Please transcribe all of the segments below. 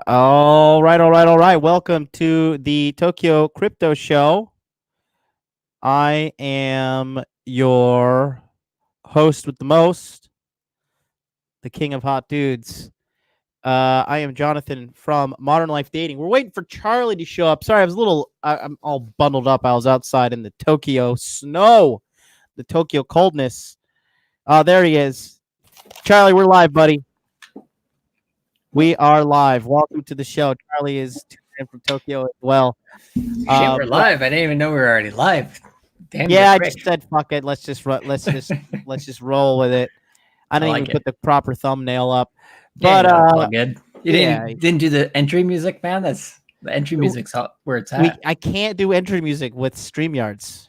All right, all right, all right. Welcome to the Tokyo Crypto Show. I am your host with the most, the king of hot dudes. I am Jonathan from Modern Life Dating. We're waiting for Charlie to show up. Sorry, I'm all bundled up. I was outside in the Tokyo snow, the Tokyo coldness. Oh, there he is. Charlie, we're live, buddy. We are live. Welcome to the show. Charlie is tuned in from Tokyo as well. Shit, we're But live. I didn't even know we were already live. Damn, you're yeah, I quick. just said fuck it. Let's just roll with it. I I didn't even like it. put the proper thumbnail up. Yeah, But no, it's all good. You yeah, didn't do the entry music, man. That's the entry music's where it's at. I can't do entry music with StreamYards.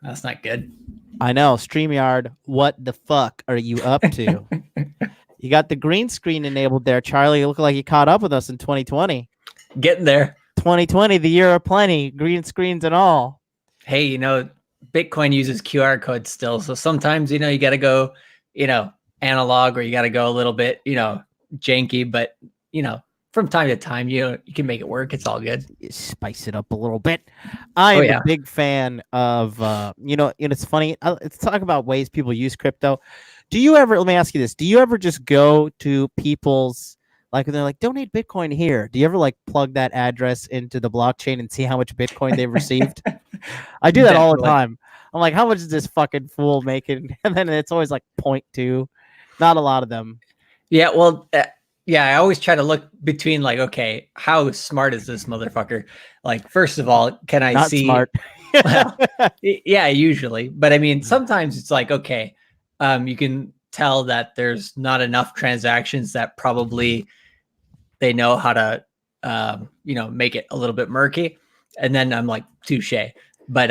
That's not good. I know, StreamYard, what the fuck are you up to? You got the green screen enabled there, Charlie. You look like you caught up with us in 2020. Getting there. 2020, the year of plenty, green screens and all. Hey, Bitcoin uses QR codes still. So sometimes, you got to go, analog, or you got to go a little bit, janky, but, from time to time, you can make it work. It's all good. Spice it up a little bit. I am a big fan of, it's funny. Let's talk about ways people use crypto. Let me ask you this. Do you ever just go to people's, like, when they're like, donate Bitcoin here? Do you ever like plug that address into the blockchain and see how much Bitcoin they've received? I do that all the time. I'm like, how much is this fucking fool making? And then it's always like 0.2. Not a lot of them. Yeah, well, I always try to look between like, okay, how smart is this motherfucker? Like, first of all, can I Not see? Smart. Well, yeah, usually. But I mean, sometimes it's like, okay, you can tell that there's not enough transactions that probably they know how to, make it a little bit murky. And then I'm like, touche. But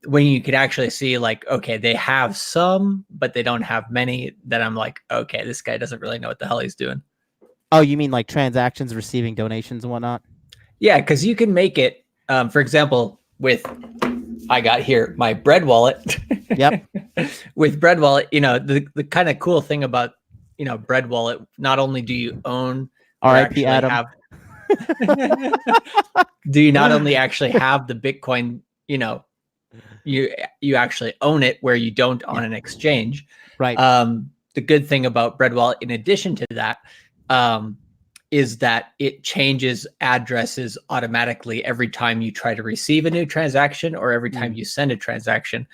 when you could actually see like, okay, they have some, but they don't have many, then I'm like, okay, this guy doesn't really know what the hell he's doing. Oh, you mean like transactions, receiving donations and whatnot? Yeah, because you can make it, for example, I got here my Bread Wallet. Yep. With Bread Wallet, the kind of cool thing about, Bread Wallet, not only do you own R.I.P. Adam. do you not only actually have the Bitcoin, you actually own it where you don't on an exchange. Right. The good thing about Bread Wallet, in addition to that, is that it changes addresses automatically every time you try to receive a new transaction or every time you send a transaction.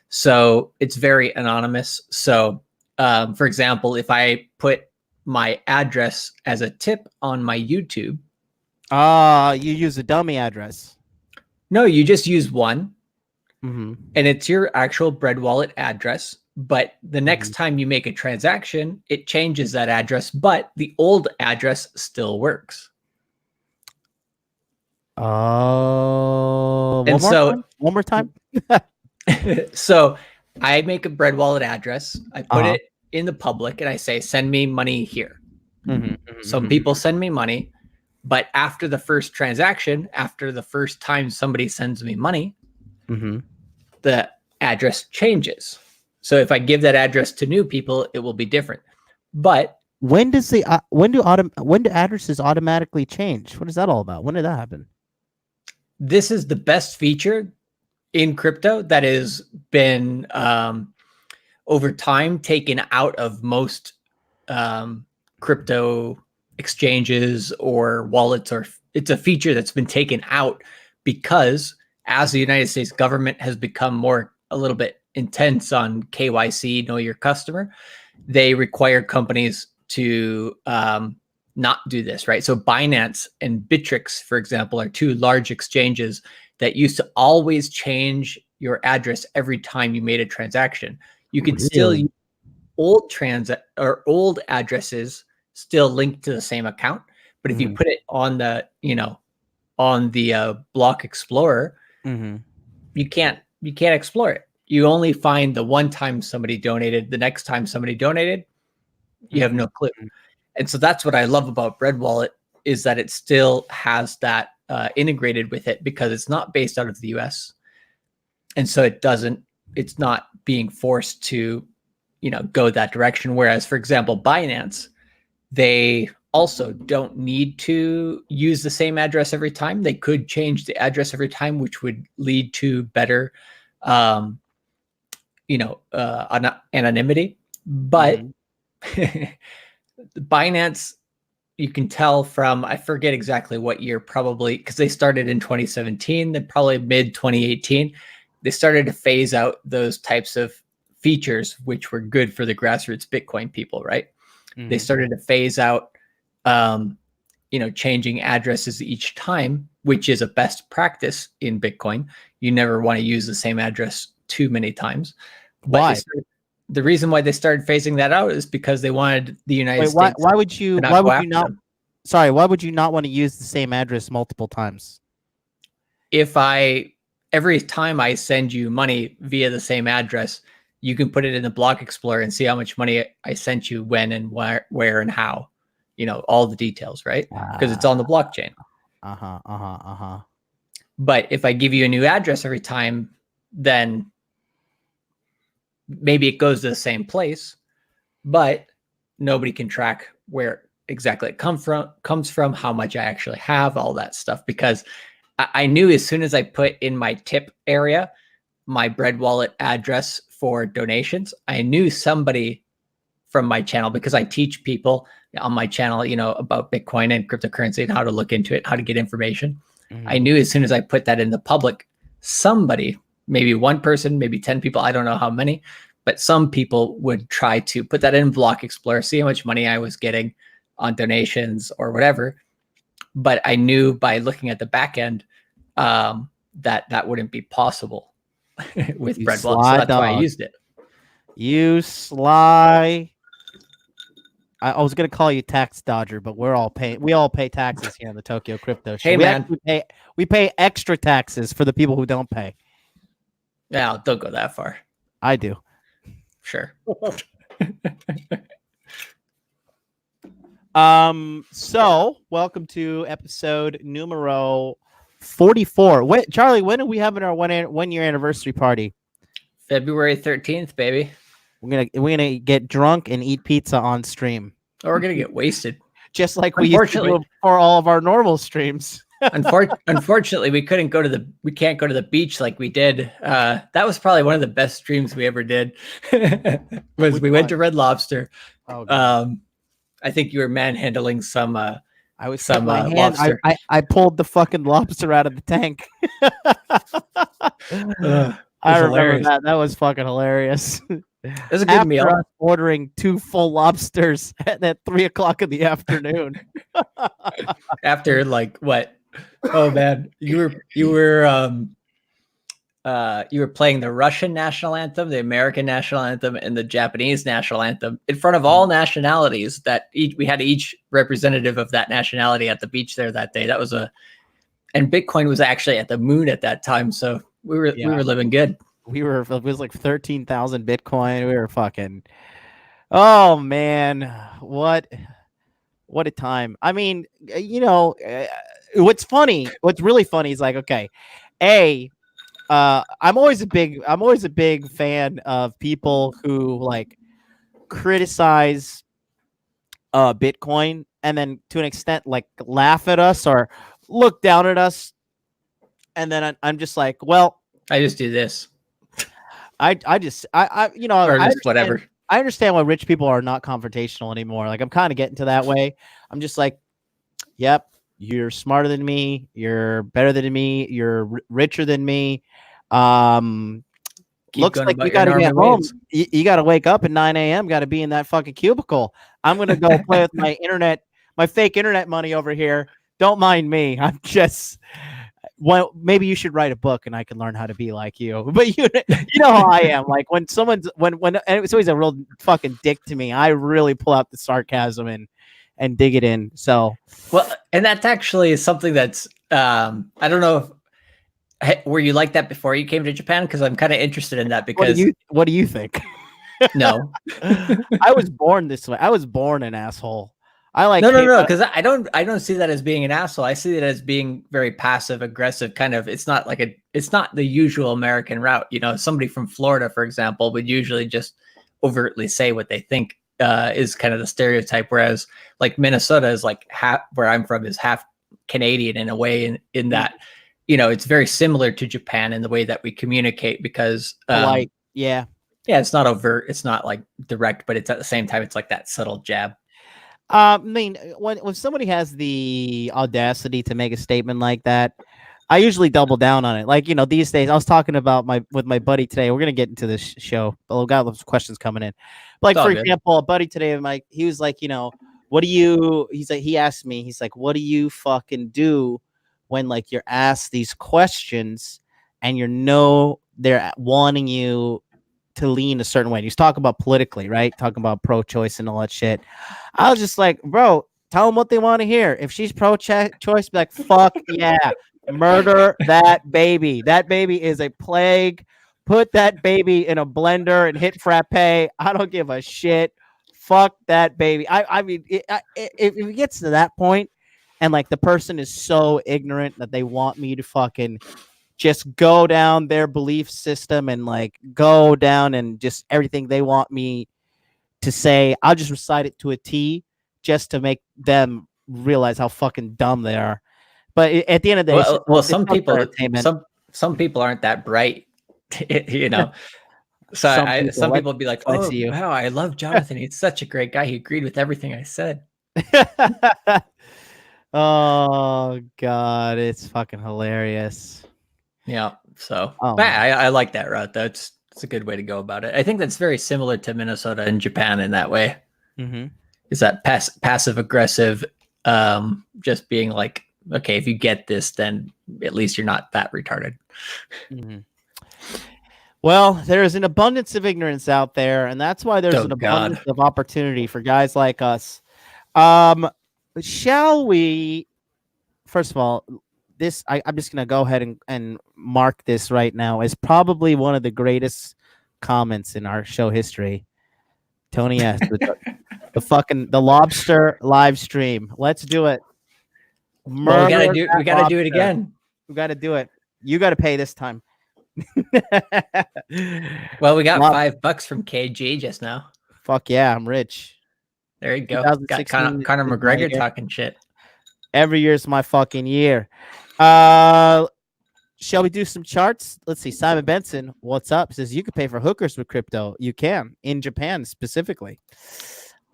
So it's very anonymous. So, for example, if I put my address as a tip on my YouTube. You use a dummy address. No, you just use one. Mm-hmm. And it's your actual Bread Wallet address. But the next time you make a transaction, it changes that address, but the old address still works. Oh, one more time. So I make a Bread Wallet address. I put it in the public and I say, send me money here. Some people send me money, but after the first transaction, after the first time somebody sends me money, the address changes. So if I give that address to new people, it will be different. But when do addresses automatically change? What is that all about? When did that happen? This is the best feature in crypto that has been over time taken out of most crypto exchanges or wallets, or it's a feature that's been taken out because as the United States government has become a little bit intense on KYC, know your customer, they require companies to not do this, right? So Binance and Bittrex, for example, are two large exchanges that used to always change your address every time you made a transaction. You could still use old addresses still linked to the same account, but if you put it on the block explorer, you can't explore it. You only find the one time somebody donated. The next time somebody donated, you have no clue. And so that's what I love about Bread Wallet, is that it still has that integrated with it because it's not based out of the US. And so it's not being forced to, go that direction. Whereas, for example, Binance, they also don't need to use the same address every time. They could change the address every time, which would lead to better, anonymity. But Binance, you can tell from, I forget exactly what year, probably because they started in 2017, then probably mid 2018, they started to phase out those types of features, which were good for the grassroots Bitcoin people, right? They started to phase out, changing addresses each time, which is a best practice in Bitcoin. You never want to use the same address too many times. Why? But the reason why they started phasing that out is because they wanted the United States. Why would you? to Why would you after not? them. Sorry, why would you not want to use the same address multiple times? If every time I send you money via the same address, you can put it in the Block Explorer and see how much money I sent you, when and where and how, all the details, right? Because it's on the blockchain. But if I give you a new address every time, then maybe it goes to the same place, but nobody can track where exactly it comes from, how much I actually have, all that stuff. Because I knew as soon as I put in my tip area, my Bread Wallet address for donations, I knew somebody from my channel, because I teach people on my channel, about Bitcoin and cryptocurrency and how to look into it, how to get information. I knew as soon as I put that in the public, somebody, maybe one person, maybe 10 people, I don't know how many, but some people would try to put that in Block Explorer, see how much money I was getting on donations or whatever. But I knew by looking at the back end that wouldn't be possible with Bread Wallet. So that's why I used it. You sly. I was gonna call you tax dodger, but we all pay taxes here on the Tokyo Crypto Show. Hey, man. We pay extra taxes for the people who don't pay. Yeah, don't go that far. I do. Sure. So welcome to episode numero 44. Charlie, when are we having our 1 year anniversary party? February 13th, baby. We're gonna get drunk and eat pizza on stream. Or we're gonna get wasted, just like we used to do for all of our normal streams. Unfortunately, we can't go to the beach like we did. That was probably one of the best streams we ever did. We went to Red Lobster. Oh, I think you were manhandling some. I was some my hand. lobster. I pulled the fucking lobster out of the tank. I remember that. That was fucking hilarious. It was a good meal. Us ordering 2 full lobsters at 3:00 in the afternoon. After like what? Oh man, you were playing the Russian national anthem, the American national anthem, and the Japanese national anthem in front of all nationalities. We had each representative of that nationality at the beach there that day. And Bitcoin was actually at the moon at that time, so we were living good. It was like 13,000 Bitcoin. We were fucking. Oh man, what a time! I mean, what's really funny is like, okay, I'm always a big fan of people who like criticize Bitcoin and then to an extent like laugh at us or look down at us, and then I'm just like, well, I just do this. I whatever. I understand why rich people are not confrontational anymore. Like I'm kind of getting to that way. I'm just like, yep, you're smarter than me. You're better than me. You're richer than me. Looks like you got to get home. You got to wake up at 9 a.m. Got to be in that fucking cubicle. I'm going to go play with my fake internet money over here. Don't mind me. I'm just, well, maybe you should write a book and I can learn how to be like you. But you know how I am. Like when and it's always a real fucking dick to me, I really pull out the sarcasm and dig it in. So, well, and that's actually something that's, I don't know were you like that before you came to Japan? Because I'm kind of interested in that. Because what do you think? No, I was born this way. I was born an asshole. No. Because I don't see that as being an asshole. I see it as being very passive aggressive. Kind of. It's not the usual American route. Somebody from Florida, for example, would usually just overtly say what they think is kind of the stereotype, whereas like Minnesota is like half, where I'm from, is half Canadian in a way, in that, you know, it's very similar to Japan in the way that we communicate, because Polite. Yeah. yeah, it's not overt, it's not like direct, but it's at the same time, it's like that subtle jab. I mean, when somebody has the audacity to make a statement like that, I usually double down on it. Like, you know, these days, I was talking about with my buddy today. We're gonna get into this show, but we've got some questions coming in. Like, for example, a buddy today, he was like, you know, what do you? He's like, he asked me, he's like, what do you fucking do when like you're asked these questions and they're wanting you to lean a certain way. And he's talking about politically, right? Talking about pro-choice and all that shit. I was just like, bro, tell them what they want to hear. If she's pro-choice, be like, fuck yeah, murder that baby. That baby is a plague. Put that baby in a blender and hit frappe. I don't give a shit. Fuck that baby. I mean, if it gets to that point, and like the person is so ignorant that they want me to fucking just go down their belief system and like go down and just everything they want me to say, I'll just recite it to a T just to make them realize how fucking dumb they are. But at the end of the day, some people aren't that bright, you know. So some people would be like, "Oh, wow, I love Jonathan. He's such a great guy. He agreed with everything I said." Oh God, it's fucking hilarious. Yeah. So I like that route. That's a good way to go about it. I think that's very similar to Minnesota and Japan in that way. Mm-hmm. Is that passive aggressive, just being like, okay, if you get this, then at least you're not that retarded. Mm-hmm. Well, there is an abundance of ignorance out there, and that's why there's an abundance of opportunity for guys like us. Shall we? First of all, I'm just gonna go ahead and mark this right now as probably one of the greatest comments in our show history. Tony S. with the lobster live stream. Let's do it. Well, we gotta do it again. We gotta do it. You gotta pay this time. Well, we got $5 from KG just now. Fuck yeah, I'm rich. There you go. Got Conor McGregor talking shit. Every year's my fucking year. Shall we do some charts? Let's see. Simon Benson, what's up? Says you could pay for hookers with crypto. You can in Japan specifically.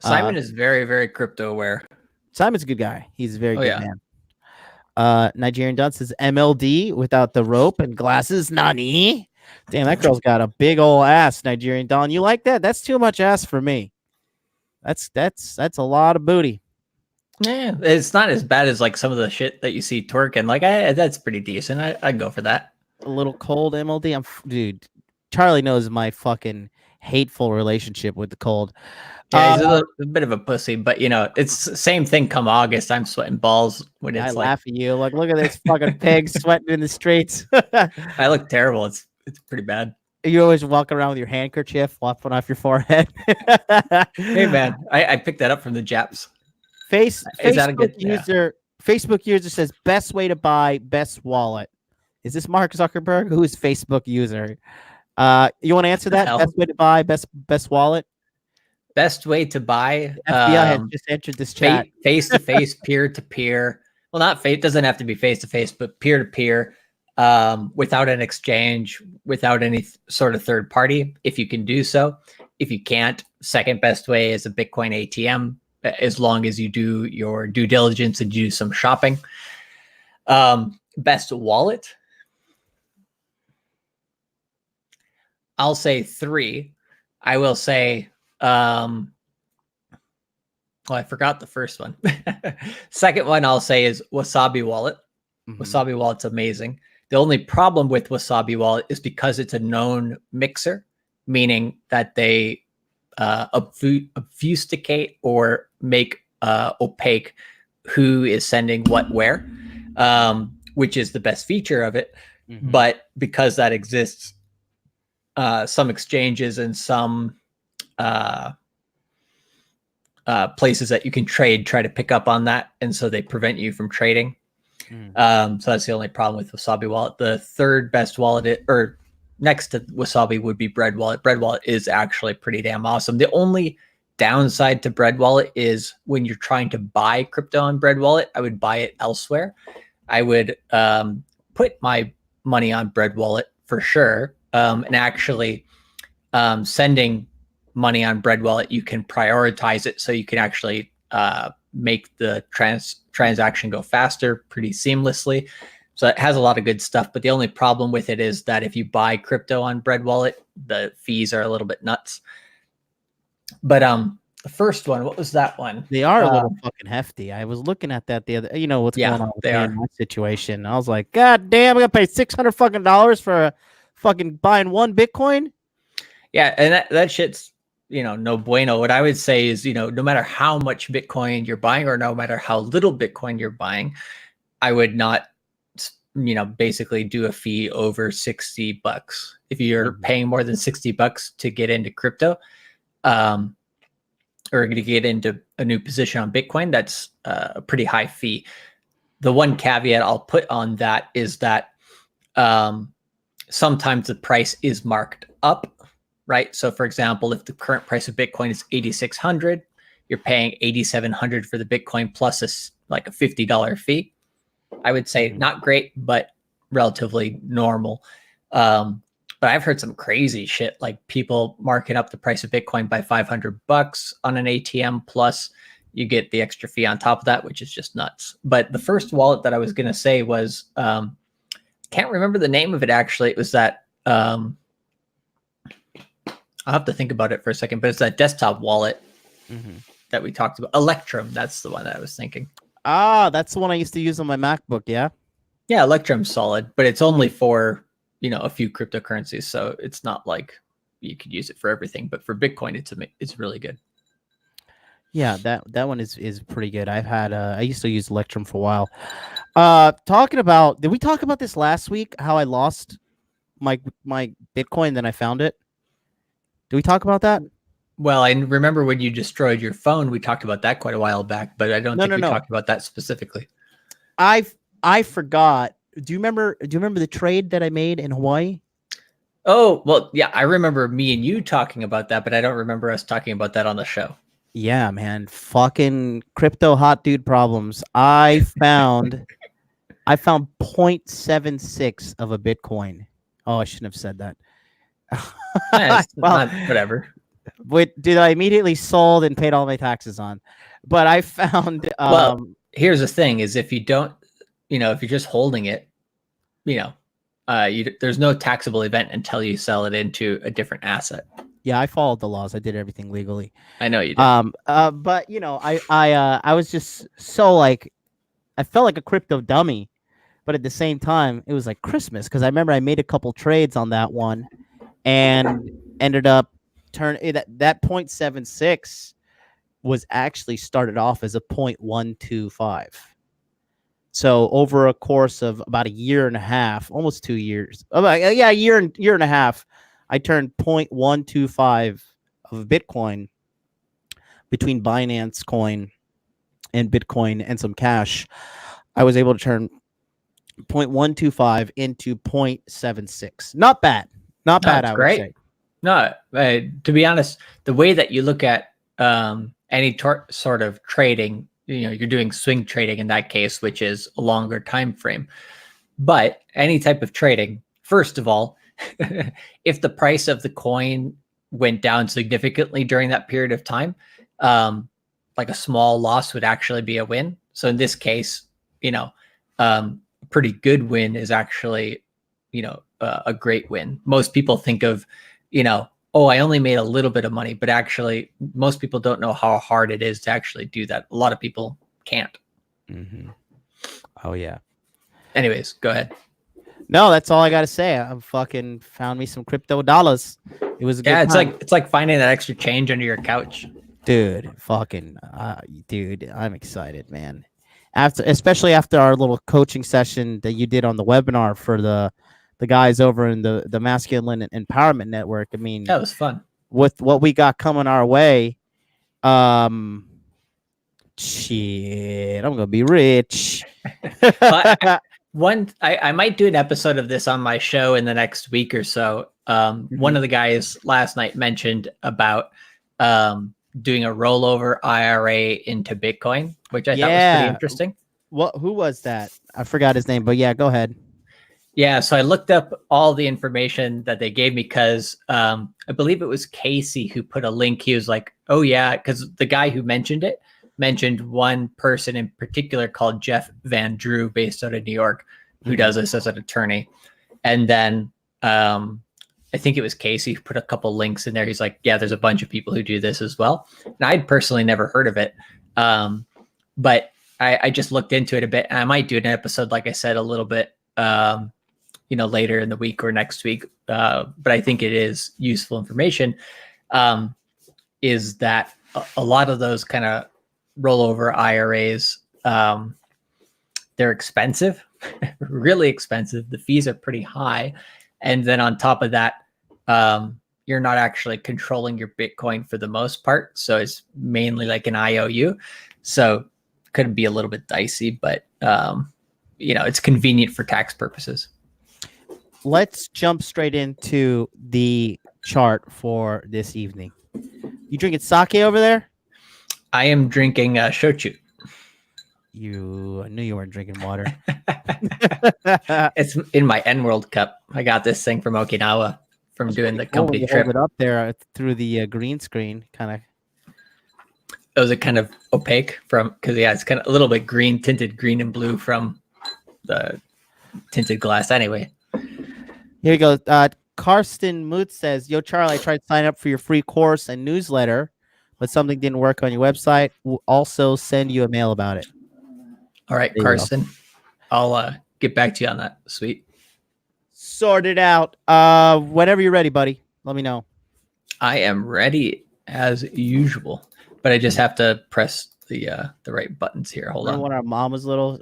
Simon is very, very crypto aware. Simon's a good guy. He's a very good man. Nigerian Dunn says MLD without the rope and glasses. Nani? Damn, that girl's got a big old ass. Nigerian Don, you like that? That's too much ass for me. That's a lot of booty. Yeah, it's not as bad as like some of the shit that you see twerking. Like, that's pretty decent. I'd go for that. A little cold MLD. Dude, Charlie knows my fucking hateful relationship with the cold. Yeah, he's a bit of a pussy, but you know, it's the same thing come August. I'm sweating balls when it's laugh at you. Like, look at this fucking pig sweating in the streets. I look terrible. It's pretty bad. You always walk around with your handkerchief flopping off your forehead. Hey man, I picked that up from the Japs. Facebook user says best way to buy best wallet. Is this Mark Zuckerberg? Who is Facebook user? You want to answer that? Best way to buy best wallet. Best way to buy. FBI has just entered this chat. Face to face, peer to peer. Well, not face. Doesn't have to be face to face, but peer to peer. Without an exchange, without any sort of third party, if you can do so. If you can't, second best way is a Bitcoin ATM, as long as you do your due diligence and do some shopping. Best wallet, I'll say 3. I will say, well, I forgot the first one. Second one I'll say is Wasabi Wallet. Mm-hmm. Wasabi Wallet's amazing. The only problem with Wasabi Wallet is because it's a known mixer, meaning that they obfuscate or make opaque who is sending what where, which is the best feature of it. Mm-hmm. But because that exists, some exchanges and some places that you can trade try to pick up on that, and so they prevent you from trading. So that's the only problem with Wasabi Wallet. The third best wallet, or next to Wasabi, would be Bread Wallet. Bread Wallet is actually pretty damn awesome. The only downside to Bread Wallet is when you're trying to buy crypto on Bread Wallet, I would buy it elsewhere. I would put my money on Bread Wallet for sure. And actually sending money on Bread Wallet, you can prioritize it so you can actually make the transaction go faster pretty seamlessly. So it has a lot of good stuff. But the only problem with it is that if you buy crypto on Bread Wallet, the fees are a little bit nuts. But the first one, what was that one? They are a little fucking hefty. I was looking at that the other, what's Yeah, going on with they me are. and my situation. I was like, God damn, I gotta pay $600 fucking dollars for fucking buying one Bitcoin. Yeah, and that shit's no bueno. What I would say is, no matter how much Bitcoin you're buying or no matter how little Bitcoin you're buying, I would not basically do a fee over $60 if you're paying more than $60 to get into crypto, or to get into a new position on Bitcoin. That's a pretty high fee. The one caveat I'll put on that is that sometimes the price is marked up, right? So for example, if the current price of Bitcoin is 8,600, you're paying 8,700 for the Bitcoin plus a $50 fee. I would say not great, but relatively normal. But I've heard some crazy shit, like people marking up the price of Bitcoin by $500 on an ATM, plus you get the extra fee on top of that, which is just nuts. But the first wallet that I was going to say was, can't remember the name of it actually. It was that, I'll have to think about it for a second, but it's that desktop wallet that we talked about. Electrum, that's the one that I was thinking. Ah, that's the one I used to use on my MacBook, yeah? Yeah, Electrum's solid, but it's only for, a few cryptocurrencies. So it's not like you could use it for everything, but for Bitcoin, it's really good. Yeah, that one is pretty good. I used to use Electrum for a while. Talking about, did we talk about this last week? How I lost my Bitcoin, then I found it. Did we talk about that? Well, I remember when you destroyed your phone, we talked about that quite a while back, but I don't think we talked about that specifically. I forgot. Do you remember the trade that I made in Hawaii? Oh, well, yeah, I remember me and you talking about that, but I don't remember us talking about that on the show. Yeah, man. Fucking crypto hot dude problems. I found 0.76 of a Bitcoin. Oh, I shouldn't have said that. Well, whatever. Did I immediately sold and paid all my taxes on? But I found well, here's the thing is if you don't, if you're just holding it, there's no taxable event until you sell it into a different asset. Yeah, I followed the laws. I did everything legally. I know you did. But I was just so like, I felt like a crypto dummy, but at the same time, it was like Christmas because I remember I made a couple trades on that one, and ended up turning that 0.76 was actually started off as a 0.125. So over a course of about a year and a half, almost 2 years, a year and a half, I turned 0.125 of Bitcoin between Binance Coin and Bitcoin and some cash. I was able to turn 0.125 into 0.76. Not bad. Not bad, I would say. No, to be honest, the way that you look at any sort of trading, you're doing swing trading in that case, which is a longer time frame. But any type of trading, first of all, if the price of the coin went down significantly during that period of time, like a small loss would actually be a win. So in this case, a pretty good win is actually, a great win. Most people think of, oh, I only made a little bit of money, but actually most people don't know how hard it is to actually do that. A lot of people can't. Oh yeah. Anyways, go ahead. No, that's all I got to say. I fucking found me some crypto dollars. It was a good time. It's like finding that extra change under your couch. Dude, dude, I'm excited, man. Especially after our little coaching session that you did on the webinar for the guys over in the Masculine Empowerment Network. I mean, that was fun. With what we got coming our way, shit, I'm gonna be rich. I might do an episode of this on my show in the next week or so. One of the guys last night mentioned about doing a rollover IRA into Bitcoin, which I thought was pretty Yeah. interesting. Who was that? I forgot his name, but yeah, go ahead. Yeah, so I looked up all the information that they gave me because I believe it was Casey who put a link. He was like, oh, yeah, because the guy who mentioned it mentioned one person in particular called Jeff Van Drew based out of New York who does this as an attorney. And then I think it was Casey who put a couple links in there. He's like, yeah, there's a bunch of people who do this as well. And I'd personally never heard of it. But I just looked into it a bit. And I might do an episode, like I said, a little bit, later in the week or next week. But I think it is useful information, is that a lot of those kind of rollover IRAs, they're expensive, really expensive. The fees are pretty high. And then on top of that, you're not actually controlling your Bitcoin for the most part. So it's mainly like an IOU. So it could be a little bit dicey, but it's convenient for tax purposes. Let's jump straight into the chart for this evening. You drinking sake over there? I am drinking shochu. I knew you weren't drinking water. It's in my N-World cup. I got this thing from Okinawa from doing the company trip. Hold it up there through the green screen, kind of. It was kind of opaque because it's kind of a little bit green, tinted green and blue from the tinted glass. Anyway, here we go. Karsten Moot says, "Yo, Charlie, I tried to sign up for your free course and newsletter, but something didn't work on your website. We'll also send you a mail about it." All right, Karsten, I'll get back to you on that. Sweet. Sort it out. Whenever you're ready, buddy, let me know. I am ready as usual, but I just have to press the right buttons here. Hold on. When our mom was little,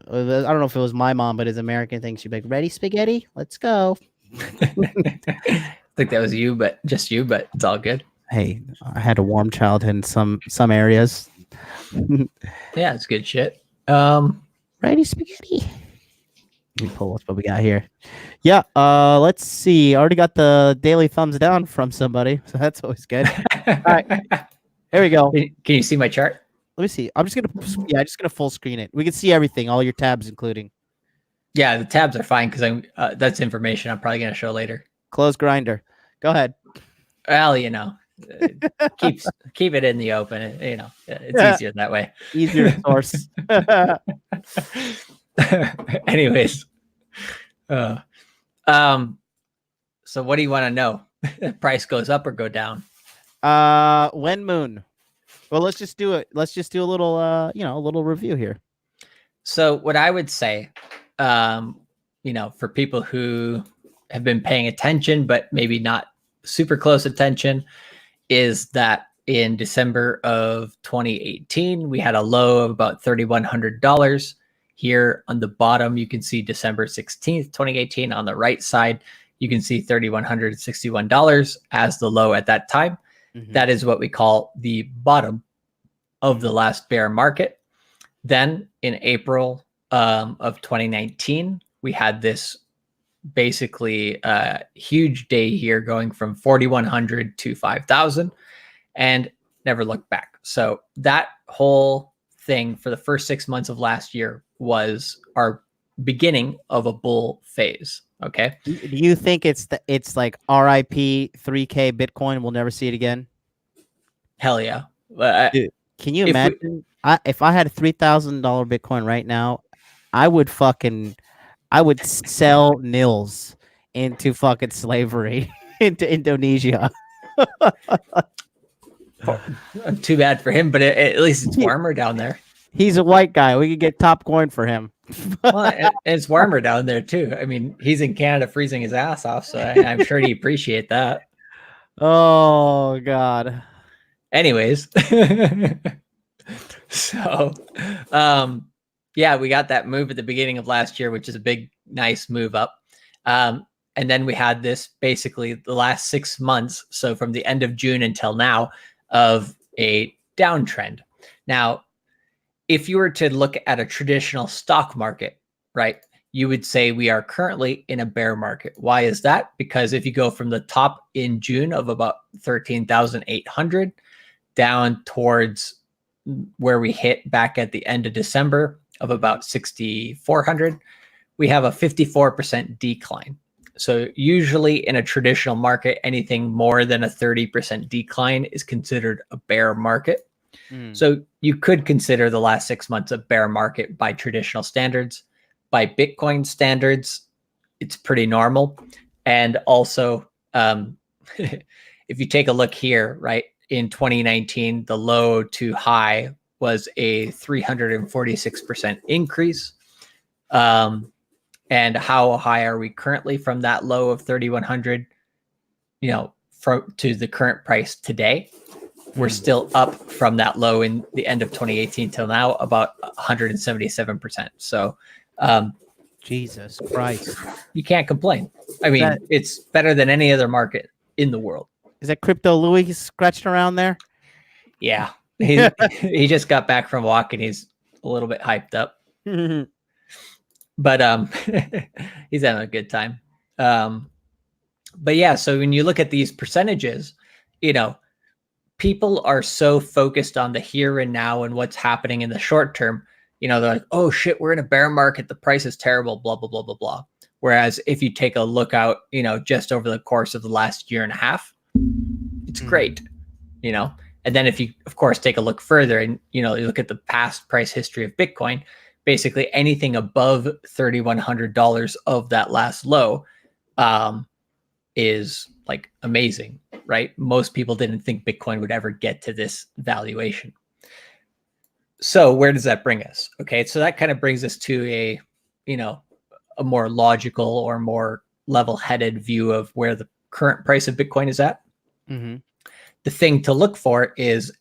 I don't know if it was my mom, but his American thing, she'd be like, "Ready, spaghetti? Let's go." I think that was you, but just you, but it's all good. Hey, I had a warm childhood in some areas. Yeah, it's good shit. Ready, spaghetti. Let me pull what we got here. Yeah, let's see. I already got the daily thumbs down from somebody, so that's always good. All right, there we go. Can you see my chart? Let me see. I'm just gonna full screen it. We can see everything, all your tabs, including. Yeah, the tabs are fine because that's information I'm probably gonna show later. Close Grinder. Go ahead. Well, keep it in the open. It's easier that way. Easier to source. Anyways, so what do you want to know? Price goes up or go down? When moon. Well, let's just do it. Let's just do a little, a little review here. So what I would say, for people who have been paying attention, but maybe not super close attention, is that in December of 2018, we had a low of about $3,100. Here on the bottom, you can see December 16th, 2018. On the right side, you can see $3,161 as the low at that time. Mm-hmm. That is what we call the bottom of the last bear market. Then in April of 2019, we had this basically huge day here going from 4,100 to 5,000 and never looked back. So that whole thing for the first 6 months of last year was our beginning of a bull phase. Okay. Do you think it's like RIP 3K Bitcoin? We'll never see it again. Hell yeah. Dude, can you imagine? If I had a $3,000 Bitcoin right now, I would sell nils into fucking slavery into Indonesia. Too bad for him, but at least it's warmer down there. He's a white guy. We could get top coin for him. Well, it's warmer down there too. I mean, he's in Canada freezing his ass off, so I'm sure he'd appreciate that. Oh, God. Anyways. So, yeah, we got that move at the beginning of last year, which is a big, nice move up. And then we had this basically the last 6 months. So from the end of June until now of a downtrend. Now, if you were to look at a traditional stock market, right, you would say we are currently in a bear market. Why is that? Because if you go from the top in June of about 13,800 down towards where we hit back at the end of December of about 6,400, we have a 54% decline. So usually in a traditional market, anything more than a 30% decline is considered a bear market. So you could consider the last 6 months a bear market by traditional standards. By Bitcoin standards, it's pretty normal. And also, if you take a look here, right, in 2019, the low to high was a 346% increase. And how high are we currently from that low of 3,100, to the current price today? We're still up from that low in the end of 2018 till now, about 177%. So, Jesus Christ. You can't complain. I mean, it's better than any other market in the world. Is that Crypto Louis scratching around there? Yeah. He just got back from walking. He's a little bit hyped up. But he's having a good time. But yeah, so when you look at these percentages, people are so focused on the here and now and what's happening in the short term. They're like, oh shit, we're in a bear market. The price is terrible, blah, blah, blah, blah, blah. Whereas if you take a look out, just over the course of the last year and a half, it's great, And then if you, of course, take a look further and, you look at the past price history of Bitcoin, basically anything above $3,100 of that last low is like amazing, right? Most people didn't think Bitcoin would ever get to this valuation. So where does that bring us? Okay, so that kind of brings us to a more logical or more level-headed view of where the current price of Bitcoin is at. The thing to look for is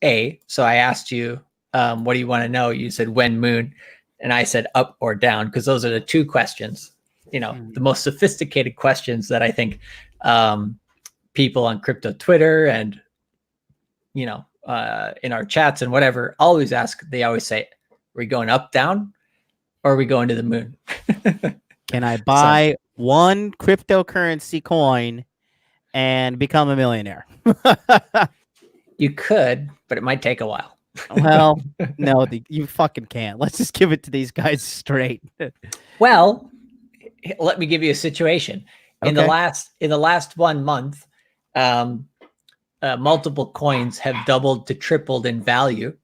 so I asked you, what do you want to know? You said when moon, and I said up or down, because those are the two questions, the most sophisticated questions that I think people on crypto Twitter and, in our chats and whatever, always ask. They always say, are we going up, down, or are we going to the moon? Can I buy one cryptocurrency coin and become a millionaire? You could, but it might take a while. Well, no, you fucking can't. Let's just give it to these guys straight. Well, let me give you a situation. In the last 1 month, multiple coins have doubled to tripled in value.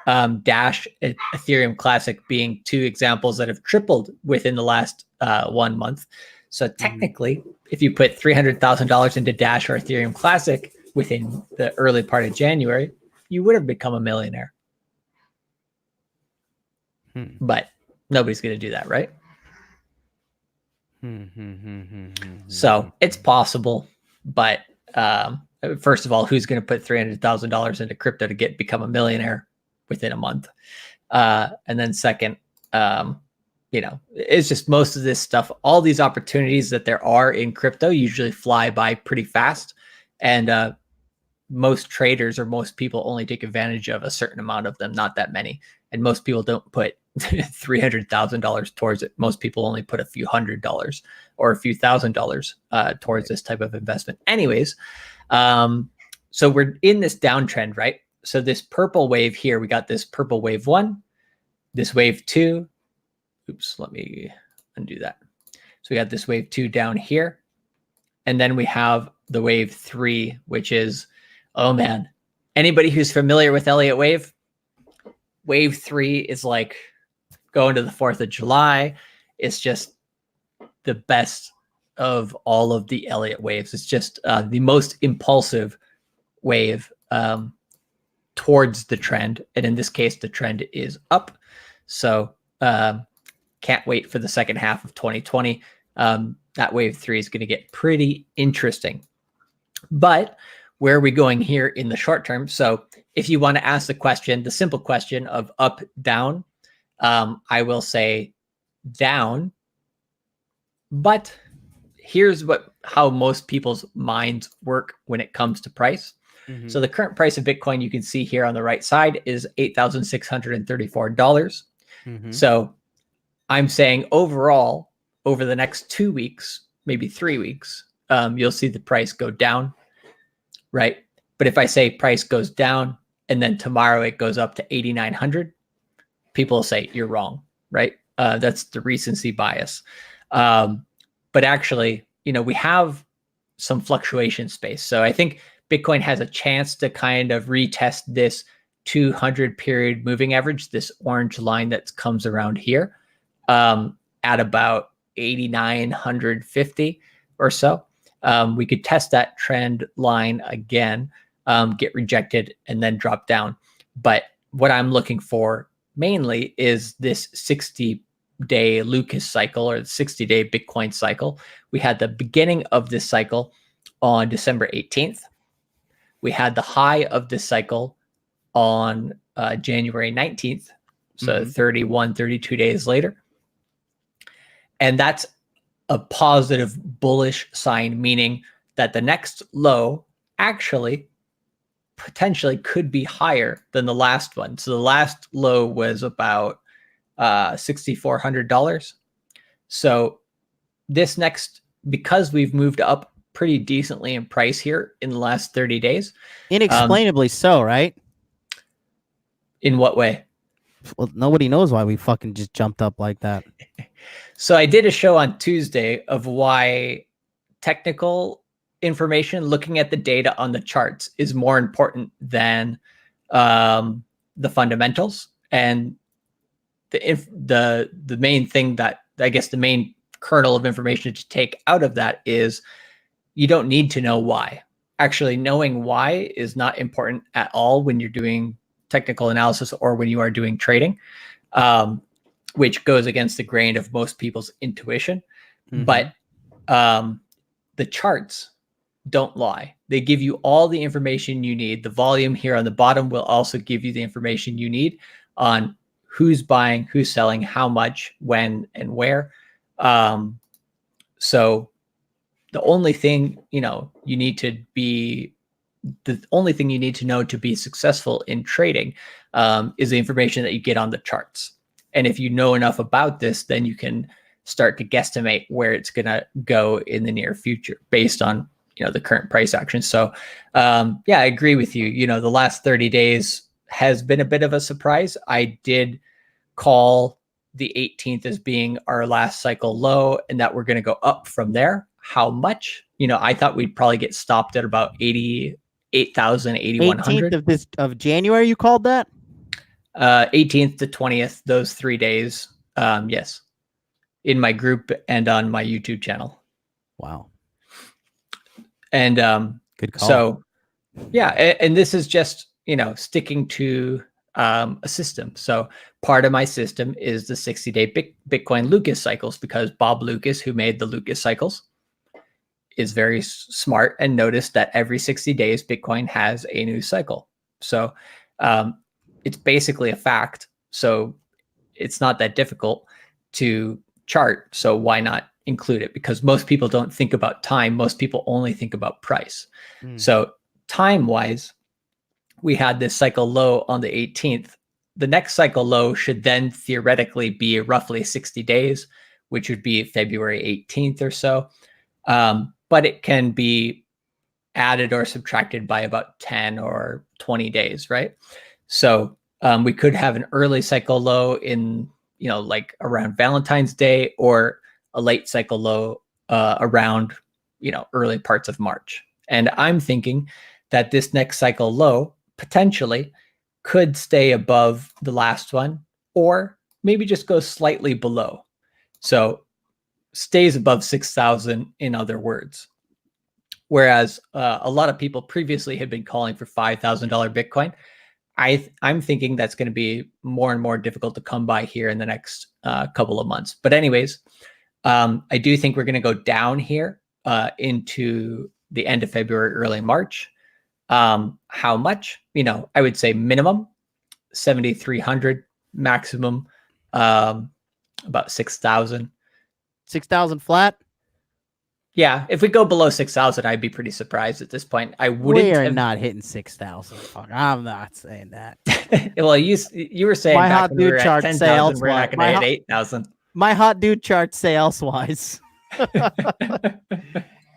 Dash, Ethereum Classic being two examples that have tripled within the last 1 month. So technically, if you put $300,000 into Dash or Ethereum Classic within the early part of January, you would have become a millionaire. But nobody's going to do that, right? So it's possible, but first of all, who's going to put $300,000 into crypto to become a millionaire within a month? And then second, it's just most of this stuff, all these opportunities that there are in crypto usually fly by pretty fast. And most traders or most people only take advantage of a certain amount of them, not that many. And most people don't put $300,000 towards it. Most people only put a few $100 or a few $1,000 towards this type of investment. Anyways, so we're in this downtrend, right? So this purple wave here, we got this purple wave 1, this wave 2. Oops, let me undo that. So we got this wave 2 down here. And then we have the wave 3, which is, oh man, anybody who's familiar with Elliott wave, wave 3 is like going to the 4th of July. It's just the best of all of the Elliott waves. It's just the most impulsive wave towards the trend. And in this case, the trend is up. So can't wait for the second half of 2020. That wave 3 is going to get pretty interesting. But where are we going here in the short term? So if you want to ask the question, the simple question of up, down, I will say down. But here's how most people's minds work when it comes to price. So the current price of Bitcoin, you can see here on the right side, is $8,634. So I'm saying overall, over the next 2 weeks, maybe 3 weeks, you'll see the price go down, right? But if I say price goes down and then tomorrow it goes up to 8,900, people say you're wrong, right? That's the recency bias. But actually, we have some fluctuation space. So I think Bitcoin has a chance to kind of retest this 200 period moving average, this orange line that comes around here, at about 8,950 or so. We could test that trend line again, get rejected, and then drop down. But what I'm looking for mainly is this 60-day Lucas cycle, or the 60-day Bitcoin cycle. We had the beginning of this cycle on December 18th. We had the high of this cycle on January 19th. So 31, 32 days later. And that's a positive bullish sign, meaning that the next low actually potentially could be higher than the last one. So the last low was about $6,400. So this next, because we've moved up pretty decently in price here in the last 30 days. Inexplainably so, right? In what way? Well, nobody knows why we fucking just jumped up like that. So I did a show on Tuesday of why technical information, looking at the data on the charts, is more important than the fundamentals. And the main thing that, I guess, the main kernel of information to take out of that is you don't need to know why. Actually, knowing why is not important at all when you're doing technical analysis or when you are doing trading, which goes against the grain of most people's intuition. But the charts don't lie. They give you all the information you need. The volume here on the bottom will also give you the information you need on who's buying, who's selling, how much, when, and where. So the only thing, you need to be, the only thing you need to know to be successful in trading is the information that you get on the charts. And if you know enough about this, then you can start to guesstimate where it's going to go in the near future based on, the current price action. So yeah, I agree with you. The last 30 days has been a bit of a surprise. I did call the 18th as being our last cycle low and that we're going to go up from there. How much? I thought we'd probably get stopped at about 88,000, 8,100. 18th of January, you called that? 18th to 20th, those 3 days. Yes. In my group and on my YouTube channel. Wow. And good call. So yeah, and this is just, sticking to a system. So part of my system is the 60-day Bitcoin Lucas cycles, because Bob Lucas, who made the Lucas cycles, is very smart and noticed that every 60 days Bitcoin has a new cycle. So it's basically a fact. So it's not that difficult to chart. So why not include it? Because most people don't think about time. Most people only think about price. So time-wise, we had this cycle low on the 18th. The next cycle low should then theoretically be roughly 60 days, which would be February 18th or so. But it can be added or subtracted by about 10 or 20 days, right? So we could have an early cycle low in, like around Valentine's Day, or a late cycle low around, early parts of March. And I'm thinking that this next cycle low potentially could stay above the last one, or maybe just go slightly below. So stays above 6,000, in other words. Whereas a lot of people previously had been calling for $5,000 Bitcoin. I'm thinking that's going to be more and more difficult to come by here in the next couple of months. But anyways, I do think we're going to go down here into the end of February, early March. How much? I would say minimum 7,300, maximum about 6,000. 6,000 flat? Yeah, if we go below 6,000, I'd be pretty surprised at this point. I wouldn't. We are not hitting 6,000. I'm not saying that. Well, you were saying my back hot when we were dude at chart 10,000, we're not going to hit 8,000. My hot dude charts say elsewise.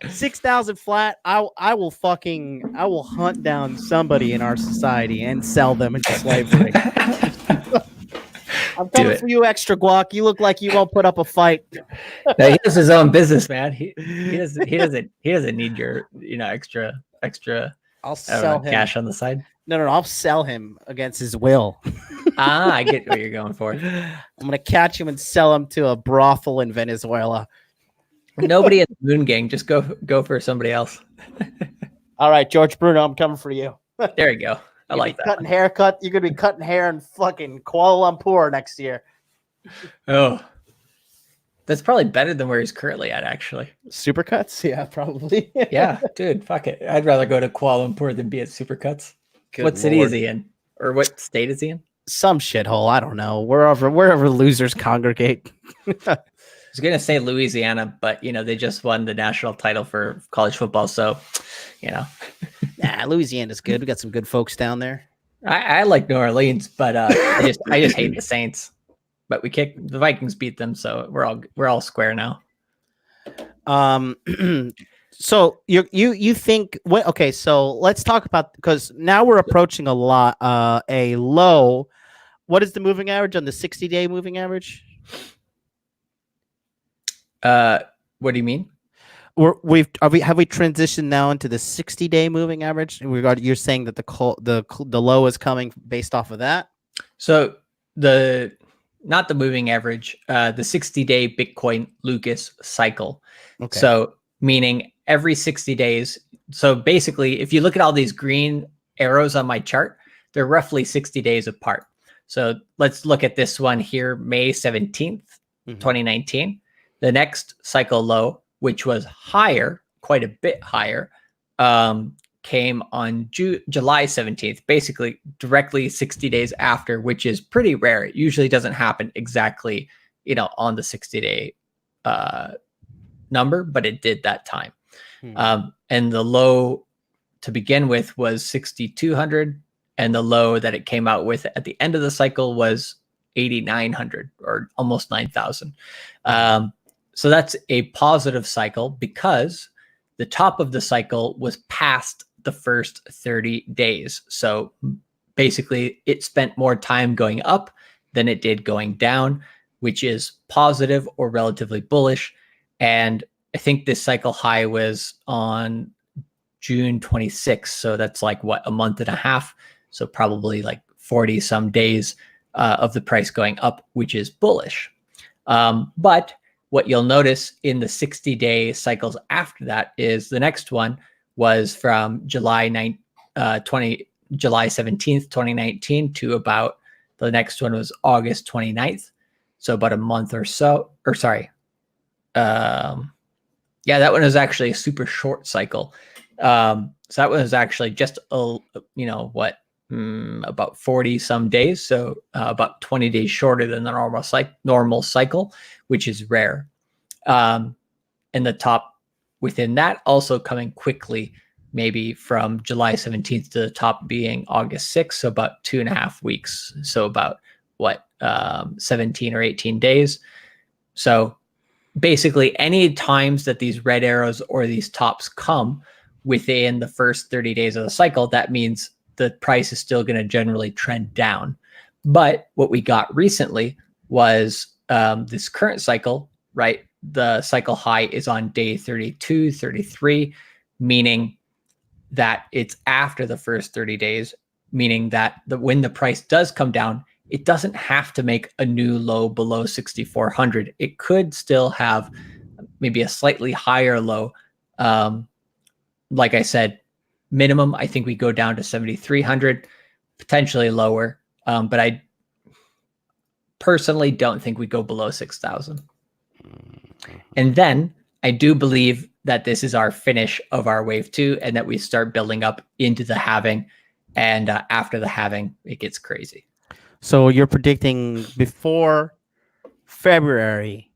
6,000 flat. I will hunt down somebody in our society and sell them into slavery. I'm Do coming it. for you, extra guac. You look like you won't put up a fight. No, he has his own business, man. He doesn't need your extra I'll I don't know sell him. cash on the side. No. I'll sell him against his will. I get what you're going for. I'm gonna catch him and sell him to a brothel in Venezuela. Nobody at the Moon Gang. Just go for somebody else. All right, George Bruno, I'm coming for you. There you go. I like that. Cutting haircut. You're gonna be cutting hair in fucking Kuala Lumpur next year. Oh, that's probably better than where he's currently at, actually. Supercuts? Yeah, probably. Yeah, dude, fuck it. I'd rather go to Kuala Lumpur than be at Supercuts. What city is he in? Or what state is he in? Some shithole. I don't know. Wherever losers congregate. I was gonna say Louisiana, but they just won the national title for college football, so Nah, Louisiana's good. We got some good folks down there. I like New Orleans, but I just hate the Saints. But the Vikings beat them, so we're all square now. So you think what? Okay, so let's talk about, because now we're approaching a low. What is the moving average on the 60-day moving average? What do you mean? Have we transitioned now into the 60-day moving average? In regard, you're saying that the low is coming based off of that. So not the moving average, the 60-day Bitcoin Lucas cycle. Okay. So meaning every 60 days. So basically, if you look at all these green arrows on my chart, they're roughly 60 days apart. So let's look at this one here, May 17th, 2019. The next cycle low, which was higher, quite a bit higher, came on July 17th, basically directly 60 days after, which is pretty rare. It usually doesn't happen exactly, on the 60-day number, but it did that time. And the low to begin with was 6,200, and the low that it came out with at the end of the cycle was 8,900, or almost 9,000. So that's a positive cycle because the top of the cycle was past the first 30 days. So basically it spent more time going up than it did going down, which is positive or relatively bullish. And I think this cycle high was on June 26th. So that's like a month and a half. So probably like 40 some days of the price going up, which is bullish. But what you'll notice in the 60-day cycles after that is the next one was from July 17th, 2019 to about the next one was August 29th. So about a month or so, or sorry. Yeah, that one was actually a super short cycle. So that one was actually just, about 40 some days. So about 20 days shorter than the normal cycle, which is rare. And the top within that also coming quickly, maybe from July 17th to the top being August 6th. So about 2.5 weeks. So about 17 or 18 days. So basically any times that these red arrows or these tops come within the first 30 days of the cycle, that means the price is still going to generally trend down. But what we got recently was this current cycle, right? The cycle high is on day 32, 33, meaning that it's after the first 30 days, meaning that when the price does come down, it doesn't have to make a new low below 6,400. It could still have maybe a slightly higher low. Like I said, minimum, I think we go down to 7,300, potentially lower. But I personally don't think we go below 6,000. And then I do believe that this is our finish of our wave 2 and that we start building up into the halving. And after the halving, it gets crazy. So you're predicting before February,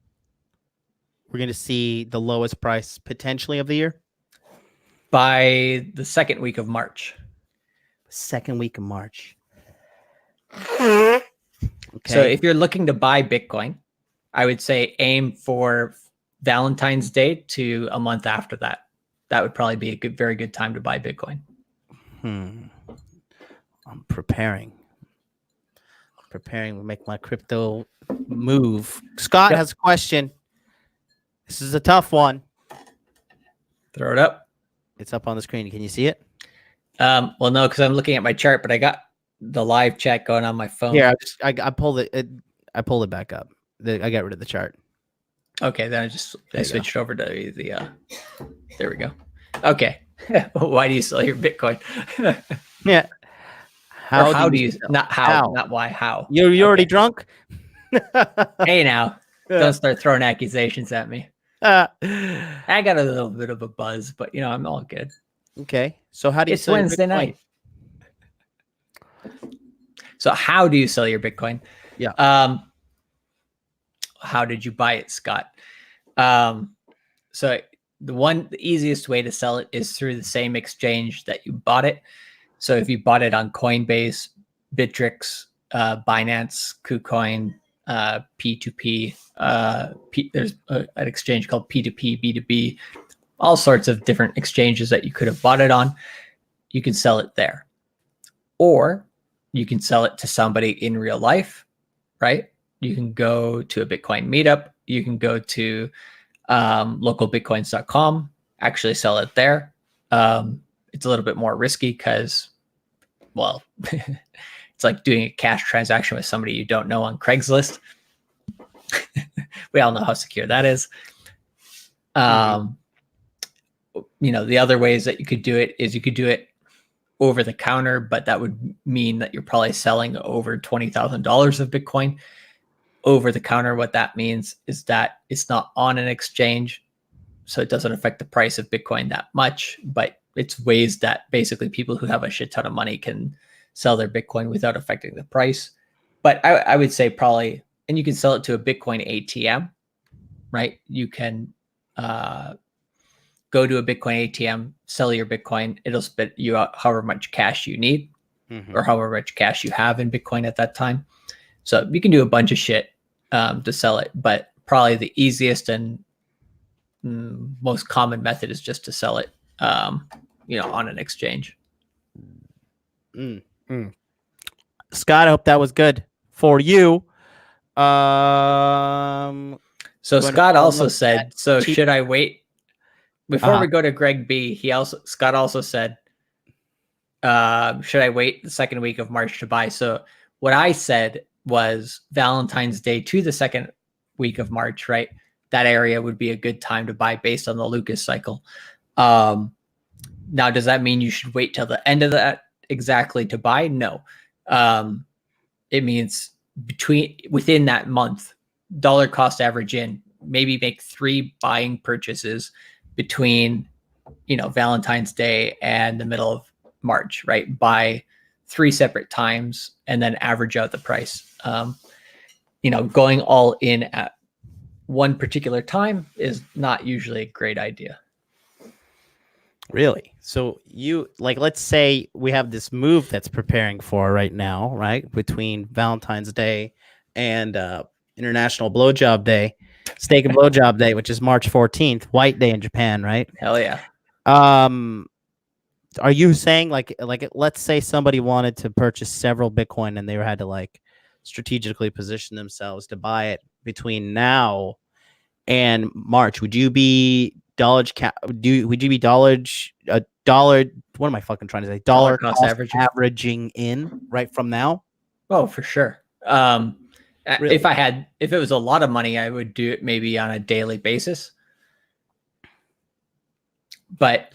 we're going to see the lowest price potentially of the year? By the second week of March. Second week of March. Okay. So if you're looking to buy Bitcoin, I would say aim for Valentine's Day to a month after that. that would probably be a very good time to buy Bitcoin. I'm preparing to make my crypto move. Scott has a question. This is a tough one. Throw it up. It's up on the screen. Can you see it? Well, no, because I'm looking at my chart, but I got the live chat going on my phone. Yeah, I pulled it. I pulled it back up. I got rid of the chart. Okay, then I switched over to the. There we go. Okay. Why do you sell your Bitcoin? Yeah. How do you not how, not why, how? You already drunk? Hey now, don't start throwing accusations at me. I got a little bit of a buzz, but I'm all good. Okay. So how do you It's Wednesday night. So how do you sell your Bitcoin? Yeah. How did you buy it, Scott? So the easiest way to sell it is through the same exchange that you bought it. So if you bought it on Coinbase, Bittrex, Binance, KuCoin, P2P, there's an exchange called P2P, B2B, all sorts of different exchanges that you could have bought it on. You can sell it there. Or you can sell it to somebody in real life, right? You can go to a Bitcoin meetup. You can go to localbitcoins.com, actually sell it there. It's a little bit more risky because, well, it's like doing a cash transaction with somebody you don't know on Craigslist. We all know how secure that is. The other ways that you could do it is you could do it over the counter, but that would mean that you're probably selling over $20,000 of Bitcoin. Over the counter, what that means is that it's not on an exchange, so it doesn't affect the price of Bitcoin that much, but it's ways that basically people who have a shit ton of money can sell their Bitcoin without affecting the price. But I would say probably, and you can sell it to a Bitcoin ATM, right? You can go to a Bitcoin ATM, sell your Bitcoin. It'll spit you out however much cash you need or however much cash you have in Bitcoin at that time. So you can do a bunch of shit to sell it, but probably the easiest and most common method is just to sell it, on an exchange. Scott, I hope that was good for you. So Scott also said, so should I wait? Before we go to Greg B, Scott also said, should I wait the second week of March to buy? So what I said was Valentine's Day to the second week of March, right? That area would be a good time to buy based on the Lucas cycle. Now, does that mean you should wait till the end of that exactly to buy? No. It means within that month, dollar cost average in, maybe make 3 buying purchases between, Valentine's Day and the middle of March, right? Buy 3 separate times and then average out the price. Going all in at one particular time is not usually a great idea. Really? So let's say we have this move that's preparing for right now, right? Between Valentine's Day and International Blowjob Day, Steak and Blowjob Day, which is March 14th, White Day in Japan, right? Hell yeah. Are you saying like let's say somebody wanted to purchase several Bitcoin and they had to strategically position themselves to buy it between now and March? Would you be dollar? What am I fucking trying to say? Dollar cost averaging in right from now? Oh, for sure. Really? If it was a lot of money, I would do it maybe on a daily basis. But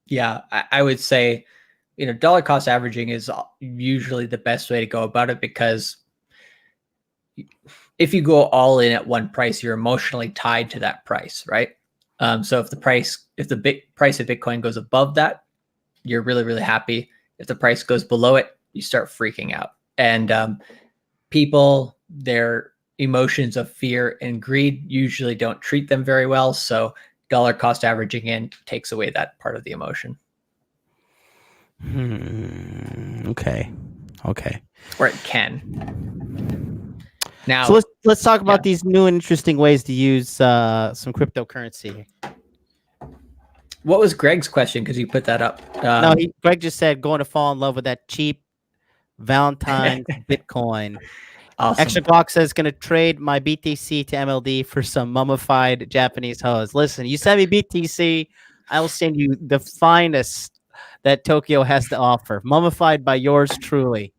yeah, I would say, dollar cost averaging is usually the best way to go about it, because if you go all in at one price, you're emotionally tied to that price, right? So if the price of Bitcoin goes above that, you're really, really happy. If the price goes below it, you start freaking out. And people, their emotions of fear and greed usually don't treat them very well. So dollar cost averaging in takes away that part of the emotion. Okay. Or it can. Now, So let's talk about yeah. these new and interesting ways to use some cryptocurrency. What was Greg's question? Because you put that up. No, Greg just said going to fall in love with that cheap Valentine's Bitcoin. Extra Awesome. Glock says going to trade my BTC to MLD for some mummified Japanese hose. Listen, you send me BTC, I will send you the finest that Tokyo has to offer, mummified by yours truly.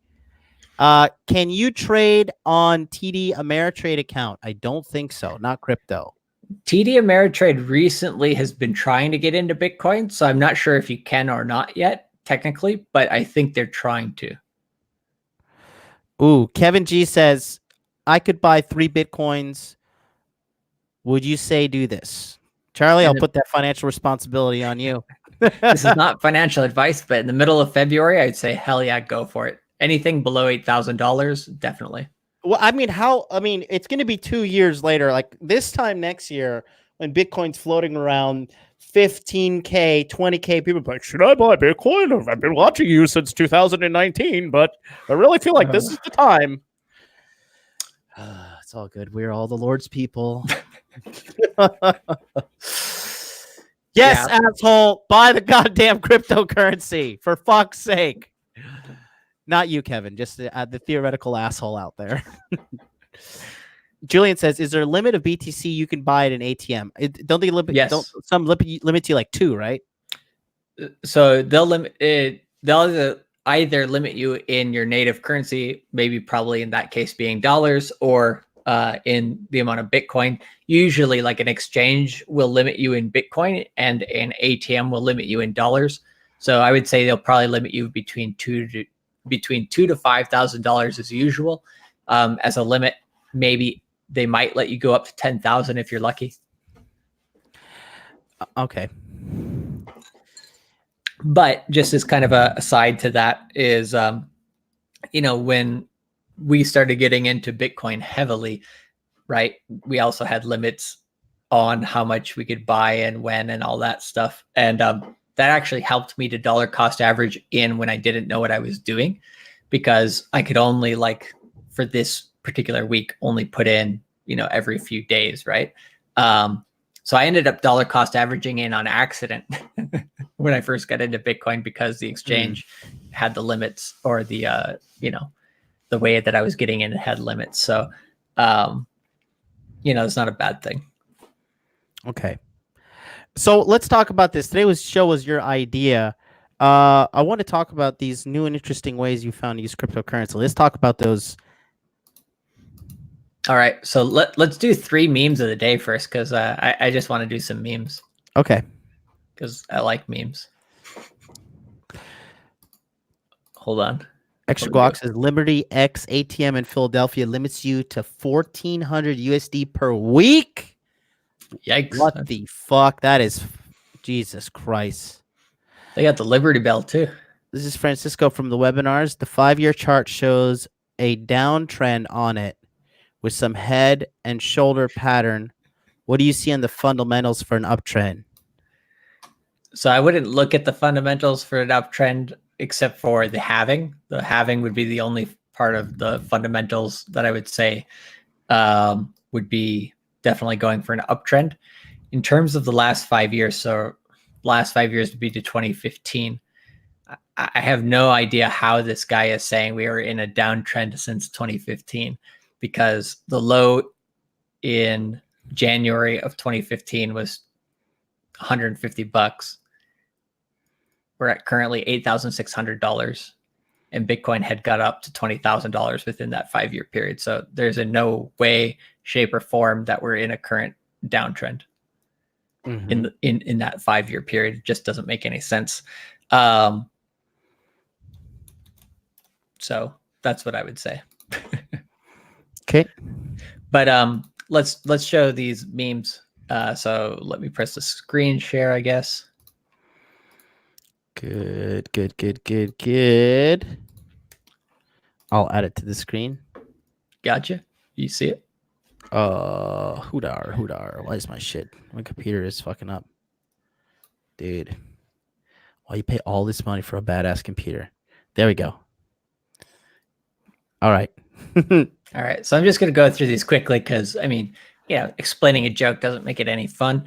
Can you trade on TD Ameritrade account? I don't think so. Not crypto. TD Ameritrade recently has been trying to get into Bitcoin, so I'm not sure if you can or not yet, technically, but I think they're trying to. Ooh, Kevin G says, I could buy 3 Bitcoins. Would you say do this? Charlie, I'll put that financial responsibility on you. This is not financial advice, but in the middle of February, I'd say, hell yeah, go for it. Anything below $8,000, definitely. Well, I mean, it's going to be 2 years later. Like this time next year, when Bitcoin's floating around 15K, 20K, people are like, should I buy Bitcoin? I've been watching you since 2019, but I really feel like this is the time. It's all good. We're all the Lord's people. Yes, yeah. Asshole, buy the goddamn cryptocurrency, for fuck's sake. Not you, Kevin, just the theoretical asshole out there. Julian says, is there a limit of BTC you can buy at an ATM? Don't they limit? Yes. Don't some limit to like 2, right? So they'll limit it. They'll either limit you in your native currency, maybe probably in that case being dollars, or in the amount of Bitcoin. Usually, like an exchange will limit you in Bitcoin, and an ATM will limit you in dollars. So I would say they'll probably limit you between $2,000 to $5,000 as usual as a limit. Maybe they might let you go up to 10,000 if you're lucky. Okay. But just as kind of a aside to that is, when we started getting into Bitcoin heavily, right, we also had limits on how much we could buy and when and all that stuff. And that actually helped me to dollar cost average in when I didn't know what I was doing, because I could only, like, for this particular week, only put in, every few days, right? So I ended up dollar cost averaging in on accident when I first got into Bitcoin, because the exchange had the limits, or the the way that I was getting in had limits. So it's not a bad thing. Okay. So let's talk about this. Today's show was your idea. I want to talk about these new and interesting ways you found to use cryptocurrency. Let's talk about those. All right. So let's do 3 memes of the day first, because I just want to do some memes. Okay. Because I like memes. Hold on. Extra Glock says Liberty X ATM in Philadelphia limits you to 1,400 USD per week. Yikes. What the fuck? That is Jesus Christ. They got the Liberty Bell too. This is Francisco from the webinars. The 5-year chart shows a downtrend on it with some head and shoulder pattern. What do you see on the fundamentals for an uptrend? So I wouldn't look at the fundamentals for an uptrend except for the halving. The halving would be the only part of the fundamentals that I would say would be definitely going for an uptrend. In terms of the last 5 years, so last 5 years would be to 2015. I have no idea how this guy is saying we are in a downtrend since 2015, because the low in January of 2015 was $150. We're at currently $8,600, and Bitcoin had got up to $20,000 within that 5-year period. So there's in no way, shape, or form that we're in a current downtrend in that 5-year period. It just doesn't make any sense. So that's what I would say. Okay. But let's show these memes. So let me press the screen share, I guess. Good. I'll add it to the screen. Gotcha. You see it? Hoodar. Why is my shit? My computer is fucking up. Dude. Why you pay all this money for a badass computer? There we go. All right. All right. So I'm just going to go through these quickly because, explaining a joke doesn't make it any fun.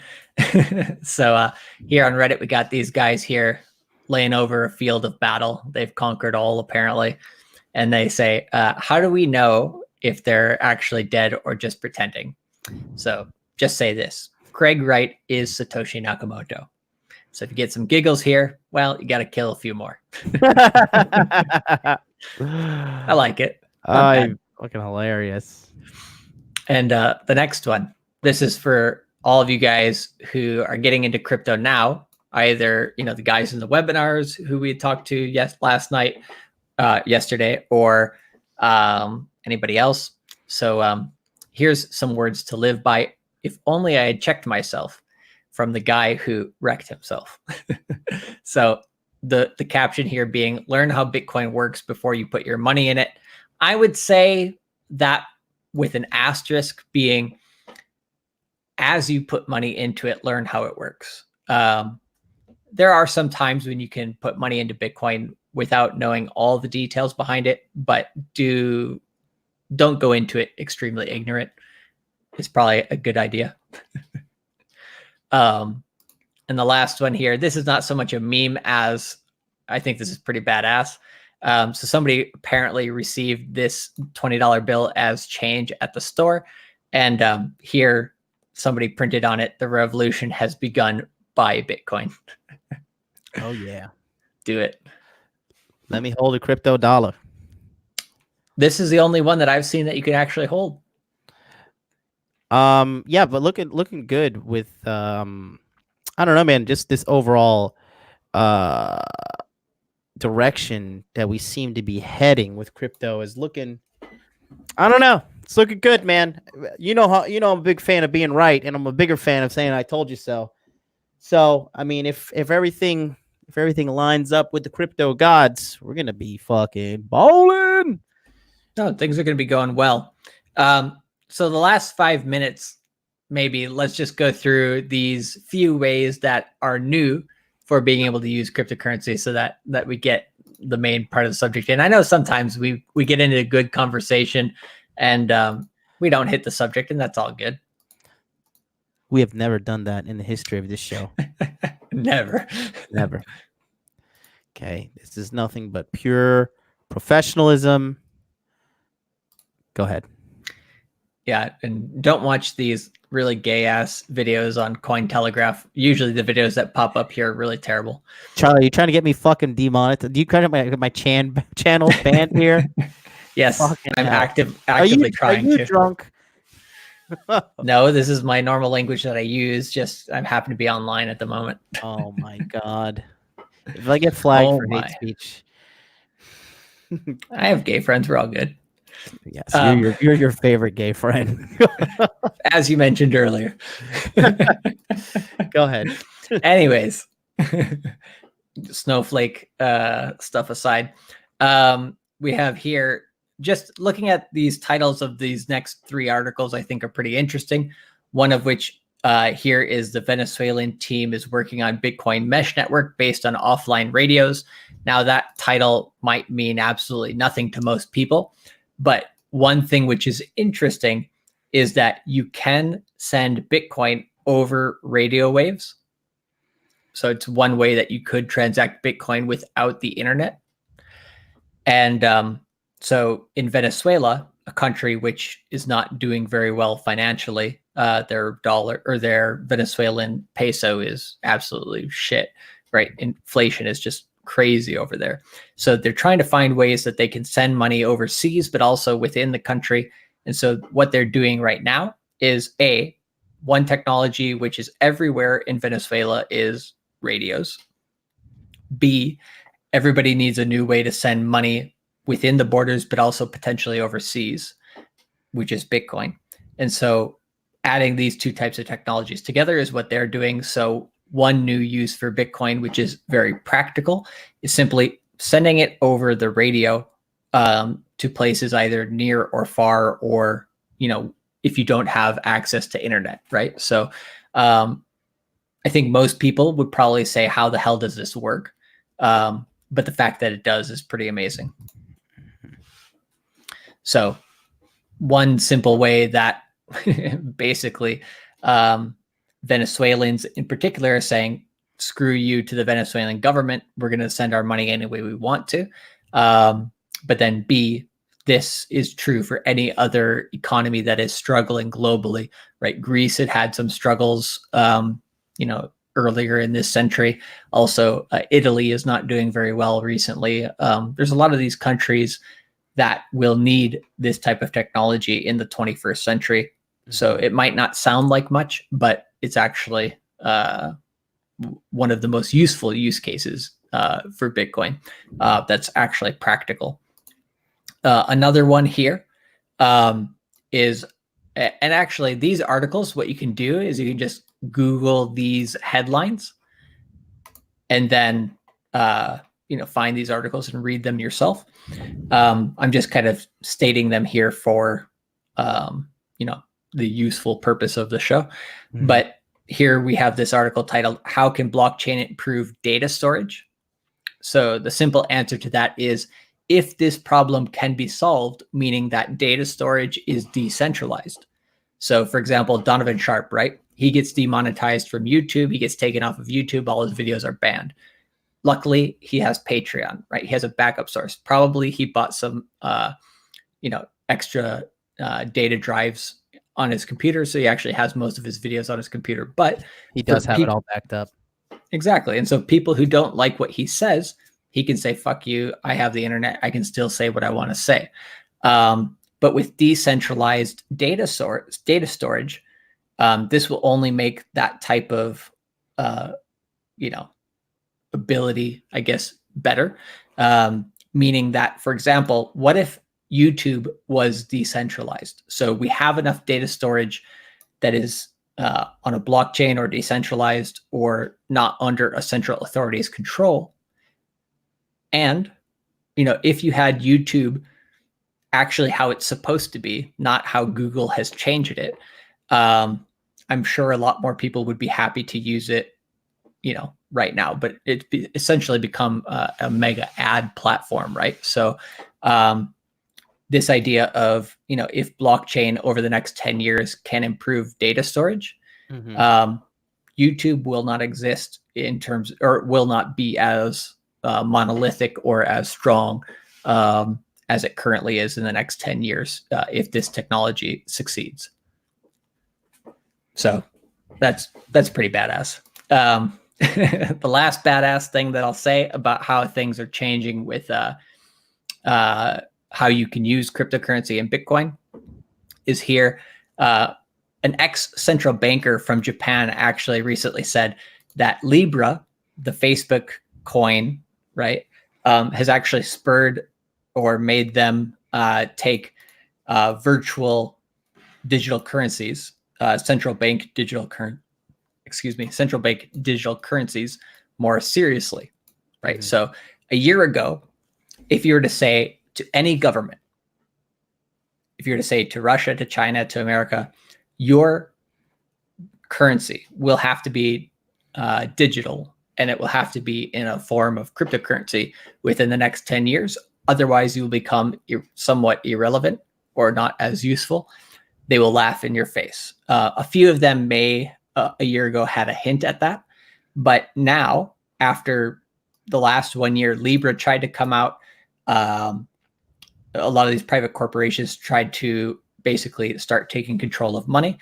So here on Reddit, we got these guys here laying over a field of battle. They've conquered all, apparently. And they say, how do we know if they're actually dead or just pretending? So just say this. Craig Wright is Satoshi Nakamoto. So if you get some giggles here, well, you got to kill a few more. I like it. Fucking hilarious. And the next one, this is for all of you guys who are getting into crypto now, either, the guys in the webinars who we talked to yesterday, or anybody else. So here's some words to live by. If only I had checked myself, from the guy who wrecked himself. So the caption here being, learn how Bitcoin works before you put your money in it. I would say that with an asterisk being, as you put money into it, learn how it works. There are some times when you can put money into Bitcoin without knowing all the details behind it, but don't go into it extremely ignorant. It's probably a good idea. And the last one here, this is not so much a meme as I think this is pretty badass. So somebody apparently received this $20 bill as change at the store. And here somebody printed on it, the revolution has begun, by Bitcoin. Oh, yeah. Do it. Let me hold a crypto dollar. This is the only one that I've seen that you can actually hold. Yeah, but looking good with I don't know, man, just this overall direction that we seem to be heading with crypto is looking, I don't know, it's looking good, man. I'm a big fan of being right, and I'm a bigger fan of saying I told you so. So I mean, if everything lines up with the crypto gods, we're gonna be fucking balling. No, things are gonna be going well. So the last 5 minutes, maybe let's just go through these few ways that are new for being able to use cryptocurrency, so that we get the main part of the subject. And I know sometimes we get into a good conversation and we don't hit the subject, and that's all good. We have never done that in the history of this show. Never. Okay, this is nothing but pure professionalism. Go ahead. Yeah, and don't watch these really gay ass videos on Cointelegraph. Usually the videos that pop up here are really terrible. Charlie, you trying to get me fucking demonetized? Do you kind of my channel banned here? Yes, fucking I'm hell. actively trying to. Are you to. drunk? No, this is my normal language that I use. Just I happen to be online at the moment. Oh my god! If I get flagged for hate speech, I have gay friends. We're all good. Yes, you're your favorite gay friend, as you mentioned earlier. Go ahead. Anyways, snowflake stuff aside, we have here, just looking at these titles of these next 3 articles, I think are pretty interesting. One of which here is, the Venezuelan team is working on Bitcoin mesh network based on offline radios. Now that title might mean absolutely nothing to most people, but one thing which is interesting is that you can send Bitcoin over radio waves. So it's one way that you could transact Bitcoin without the internet. And so in Venezuela, a country which is not doing very well financially, their dollar or their Venezuelan peso is absolutely shit, right? Inflation is just crazy over there. So they're trying to find ways that they can send money overseas, but also within the country. And so what they're doing right now is one technology which is everywhere in Venezuela is radios. B, everybody needs a new way to send money within the borders, but also potentially overseas, which is Bitcoin. And so adding these 2 types of technologies together is what they're doing. So one new use for Bitcoin, which is very practical, is simply sending it over the radio to places either near or far, or, if you don't have access to internet, right? So I think most people would probably say, how the hell does this work? But the fact that it does is pretty amazing. So one simple way that basically Venezuelans in particular are saying, screw you to the Venezuelan government. We're going to send our money any way we want to. But then B, this is true for any other economy that is struggling globally, right? Greece had some struggles, earlier in this century. Also, Italy is not doing very well recently. There's a lot of these countries that will need this type of technology in the 21st century. Mm-hmm. So it might not sound like much, but it's actually one of the most useful use cases for Bitcoin that's actually practical. Another one here is, and actually these articles, what you can do is you can just Google these headlines and then find these articles and read them yourself. I'm just kind of stating them here for the useful purpose of the show. Mm-hmm. But here we have this article titled, "How Can Blockchain Improve Data Storage?" So the simple answer to that is, if this problem can be solved, meaning that data storage is decentralized. So for example, Donovan Sharp, right? He gets demonetized from YouTube. He gets taken off of YouTube. All his videos are banned. Luckily, he has Patreon, right? He has a backup source. Probably he bought some, extra data drives on his computer. So he actually has most of his videos on his computer, but he does have it all backed up. Exactly. And so people who don't like what he says, he can say, fuck you, I have the internet. I can still say what I want to say. But with decentralized data storage, this will only make that type of, ability, I guess, better. Meaning that, for example, what if YouTube was decentralized? So we have enough data storage that is on a blockchain or decentralized or not under a central authority's control. And, if you had YouTube actually how it's supposed to be, not how Google has changed it, I'm sure a lot more people would be happy to use it, right now, but it's essentially become a mega ad platform, right? So this idea of, if blockchain over the next 10 years can improve data storage, mm-hmm. YouTube will not exist in terms, or will not be as monolithic or as strong as it currently is in the next 10 years if this technology succeeds. So that's pretty badass. The last badass thing that I'll say about how things are changing with how you can use cryptocurrency and Bitcoin is here. An ex-central banker from Japan actually recently said that Libra, the Facebook coin, right, has actually spurred or made them take virtual digital currencies, central bank digital currencies more seriously, right? Mm-hmm. So a year ago, if you were to say to any government, if you were to say to Russia, to China, to America, your currency will have to be digital, and it will have to be in a form of cryptocurrency within the next 10 years. Otherwise, you will become somewhat irrelevant or not as useful. They will laugh in your face. A few of them may a year ago had a hint at that, but now, after the last 1 year, Libra tried to come out. A lot of these private corporations tried to basically start taking control of money.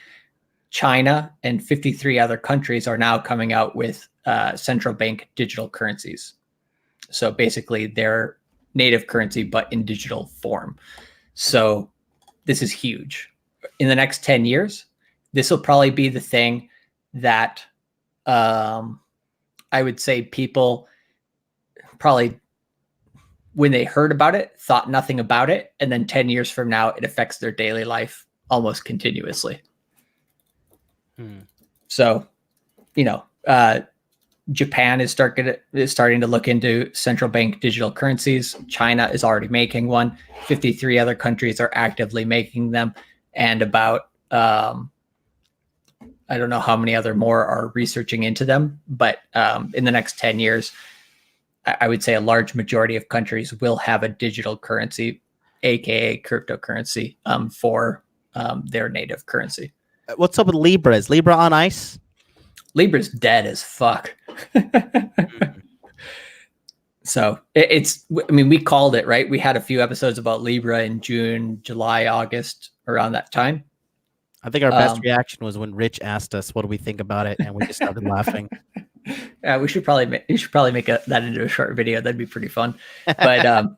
China and 53 other countries are now coming out with central bank digital currencies. So basically their native currency, but in digital form. So this is huge. In the next 10 years, this will probably be the thing that I would say people probably, when they heard about it, thought nothing about it. And then 10 years from now, it affects their daily life almost continuously. So, Japan is starting to look into central bank digital currencies. China is already making one. 53 other countries are actively making them. And about, I don't know how many other more are researching into them, but in the next 10 years, I would say a large majority of countries will have a digital currency aka cryptocurrency, for their native currency. What's up with Libra? Is Libra on ice? Libra's dead as fuck. So it's, I mean, we called it, right? We had a few episodes about Libra in June, July, August, around that time. I think our best reaction was when Rich asked us, what do we think about it? And we just started laughing. Yeah, you should probably make that into a short video. That'd be pretty fun. But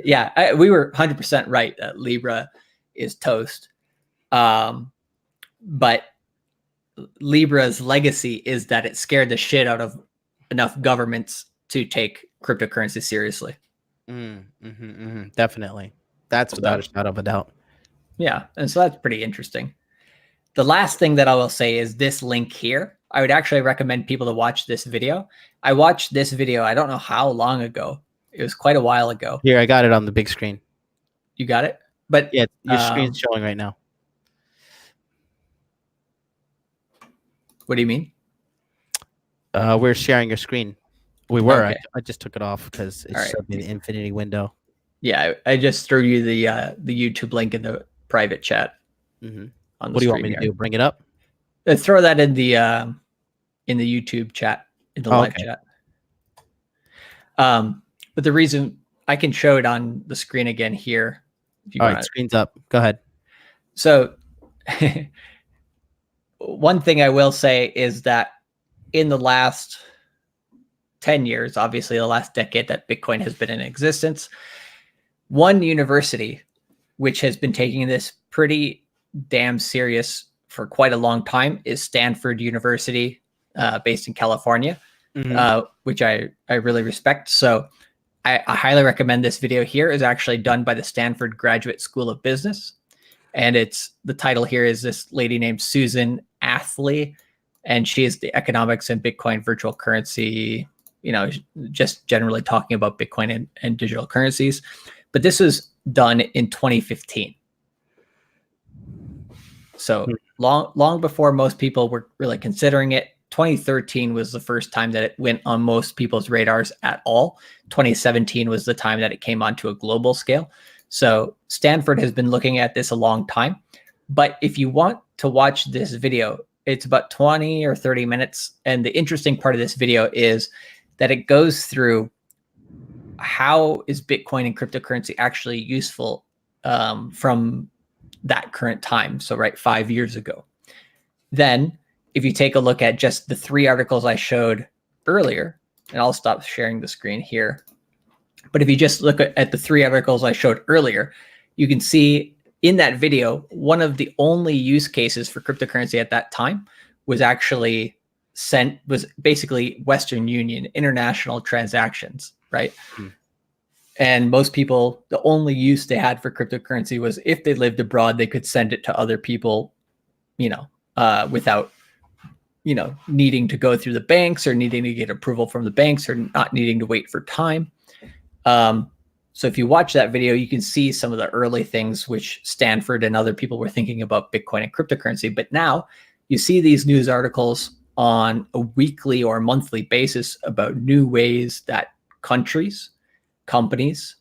yeah, we were 100% right that Libra is toast. But Libra's legacy is that it scared the shit out of enough governments to take cryptocurrency seriously. Definitely. That's without a shadow of a doubt. Yeah. And so that's pretty interesting. The last thing that I will say is this link here. I would actually recommend people to watch this video. I watched this video, I don't know how long ago. It was quite a while ago. Here, I got it on the big screen. You got it? But yeah, your screen's showing right now. What do you mean? We're sharing your screen. We were. Okay. I just took it off because it showed me the infinity window. Yeah, I just threw you the YouTube link in the private chat. What do you want me to do? Bring it up? Throw that in the YouTube chat, in the live chat. But the reason I can show it on the screen again here. All right, screen's up. Go ahead. So one thing I will say is that in the last 10 years, obviously the last decade that Bitcoin has been in existence, one university which has been taking this pretty damn serious for quite a long time is Stanford University, based in California, which I really respect. So I highly recommend this video here. Is actually done by the Stanford Graduate School of Business. And the title here is this lady named Susan Athley, and she is the economics and Bitcoin virtual currency, just generally talking about Bitcoin and digital currencies. But this was done in 2015. So long before most people were really considering it. 2013 was the first time that it went on most people's radars at all. 2017 was the time that it came onto a global scale. So Stanford has been looking at this a long time. But if you want to watch this video, it's about 20 or 30 minutes. And the interesting part of this video is that it goes through how is Bitcoin and cryptocurrency actually useful from that current time. So 5 years ago. Then if you take a look at just the 3 articles I showed earlier, and I'll stop sharing the screen here. But if you just look at the 3 articles I showed earlier, you can see in that video, one of the only use cases for cryptocurrency at that time was basically Western Union, international transactions, right? And most people, the only use they had for cryptocurrency was if they lived abroad, they could send it to other people, without, needing to go through the banks or needing to get approval from the banks or not needing to wait for time. So if you watch that video, you can see some of the early things which Stanford and other people were thinking about Bitcoin and cryptocurrency. But now you see these news articles on a weekly or monthly basis about new ways that countries, companies,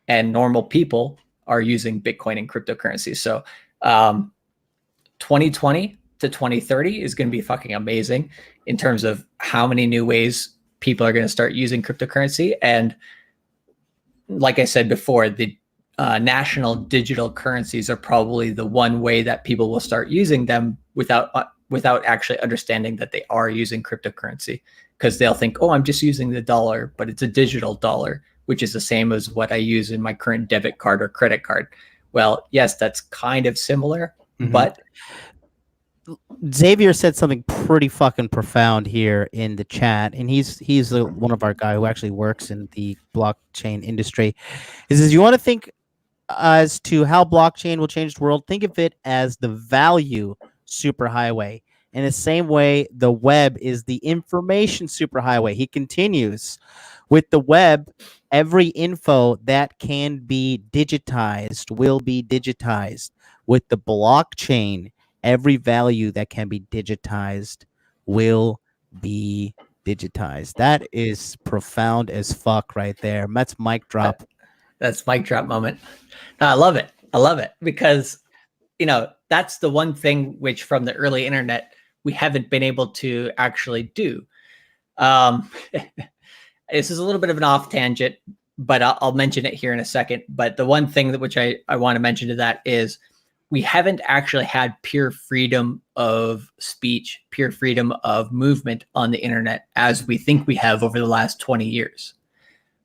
and normal people are using Bitcoin and cryptocurrency. So 2020 to 2030 is going to be fucking amazing in terms of how many new ways people are going to start using cryptocurrency. And like I said before, the national digital currencies are probably the one way that people will start using them without actually understanding that they are using cryptocurrency, because they'll think, oh, I'm just using the dollar, but it's a digital dollar, which is the same as what I use in my current debit card or credit card. Well, yes, that's kind of similar, but Xavier said something pretty fucking profound here in the chat, and he's one of our guy who actually works in the blockchain industry. He says, you want to think as to how blockchain will change the world, think of it as the value superhighway. In the same way, the web is the information superhighway. He continues, with the web, every info that can be digitized will be digitized. With the blockchain, every value that can be digitized will be digitized. That is profound as fuck right there. That's mic drop. That's mic drop moment. No, I love it. I love it because, that's the one thing which from the early internet, we haven't been able to actually do. This is a little bit of an off tangent, but I'll mention it here in a second. But the one thing that which I want to mention to that is we haven't actually had pure freedom of speech, pure freedom of movement on the internet as we think we have over the last 20 years,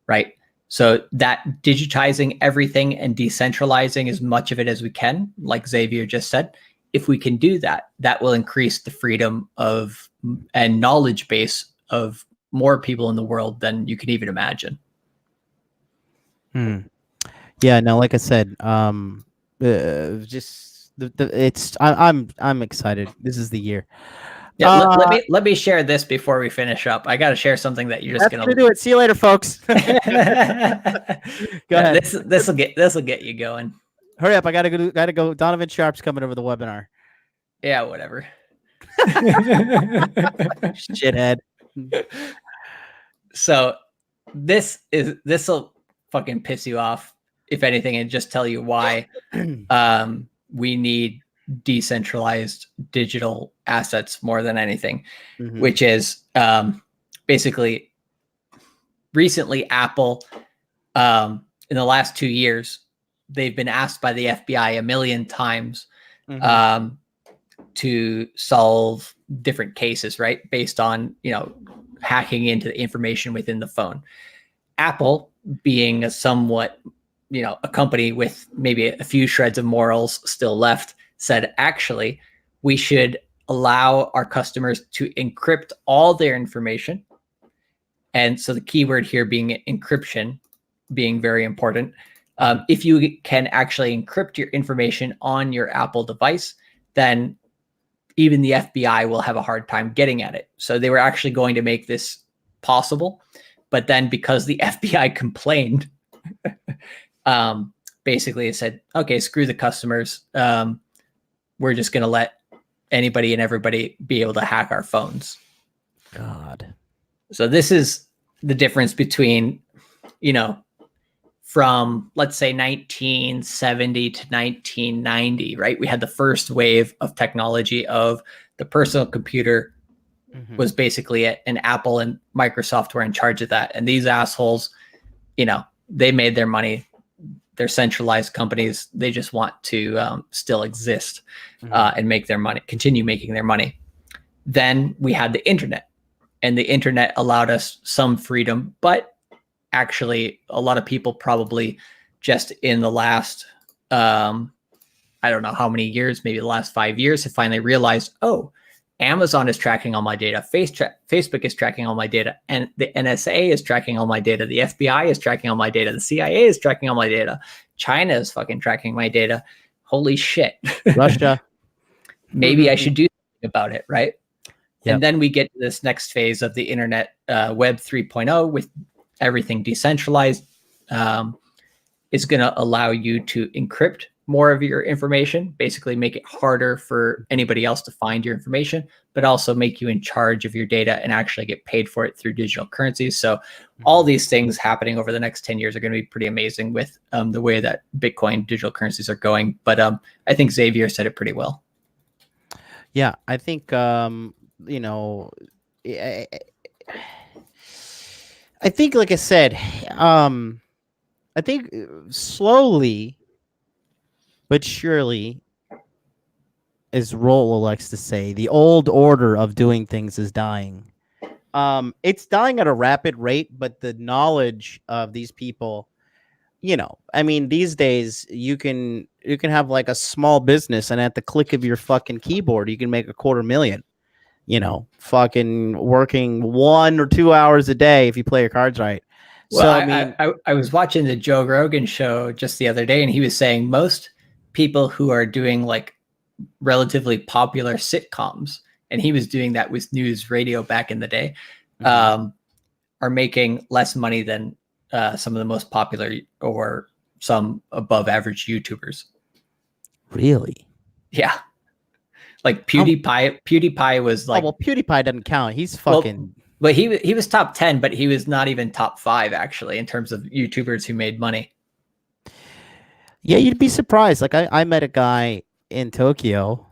right? So that digitizing everything and decentralizing as much of it as we can, like Xavier just said, if we can do that, that will increase the freedom of and knowledge base of more people in the world than you can even imagine. Yeah, no, like I said, just I'm excited. This is the year. Yeah, let me share this before we finish up. I got to share something that you're just gonna do it. See you later, folks. Go ahead. This will get you going. Hurry up! I gotta go. Donovan Sharp's coming over the webinar. Yeah, whatever. Shithead. So this will fucking piss you off, if anything, and just tell you why we need decentralized digital assets more than anything, which is basically recently Apple, in the last 2 years, they've been asked by the FBI 1 million times to solve different cases, right? Based on, hacking into the information within the phone. Apple, being a somewhat, a company with maybe a few shreds of morals still left, said, actually, we should allow our customers to encrypt all their information. And so the keyword here being encryption, being very important. If you can actually encrypt your information on your Apple device, then even the FBI will have a hard time getting at it. So they were actually going to make this possible. But then because the FBI complained, basically it said, okay, screw the customers. We're just going to let anybody and everybody be able to hack our phones. God. So this is the difference between, from let's say 1970 to 1990, right? We had the first wave of technology of the personal computer was basically it, and Apple and Microsoft were in charge of that. And these assholes, they made their money. They're centralized companies. They just want to still exist and make their money, continue making their money. Then we had the internet, and the internet allowed us some freedom, but actually a lot of people probably just in the last, I don't know how many years, maybe the last 5 years, have finally realized, oh, Amazon is tracking all my data. Facebook is tracking all my data. And the NSA is tracking all my data. The FBI is tracking all my data. The CIA is tracking all my data. China is fucking tracking my data. Holy shit. Russia. Maybe I should do something about it, right? Yep. And then we get to this next phase of the internet, Web 3.0, with everything decentralized. Is going to allow you to encrypt more of your information, basically make it harder for anybody else to find your information, but also make you in charge of your data and actually get paid for it through digital currencies. So all these things happening over the next 10 years are going to be pretty amazing with the way that Bitcoin digital currencies are going. But I think Xavier said it pretty well. Yeah, I think, I think, like I said, I think slowly but surely, as Roll likes to say, the old order of doing things is dying. It's dying at a rapid rate, but the knowledge of these people, these days you can have like a small business, and at the click of your fucking keyboard, you can make $250,000. Fucking working 1 or 2 hours a day if you play your cards right. Well, So I was watching the Joe Rogan show just the other day, and he was saying most people who are doing like relatively popular sitcoms, and he was doing that with news radio back in the day, are making less money than some of the most popular or some above average YouTubers. Really? Yeah. Like PewDiePie was like, well, PewDiePie doesn't count. He's fucking. But he was top 10, but he was not even top 5 actually in terms of YouTubers who made money. Yeah, you'd be surprised. Like I met a guy in Tokyo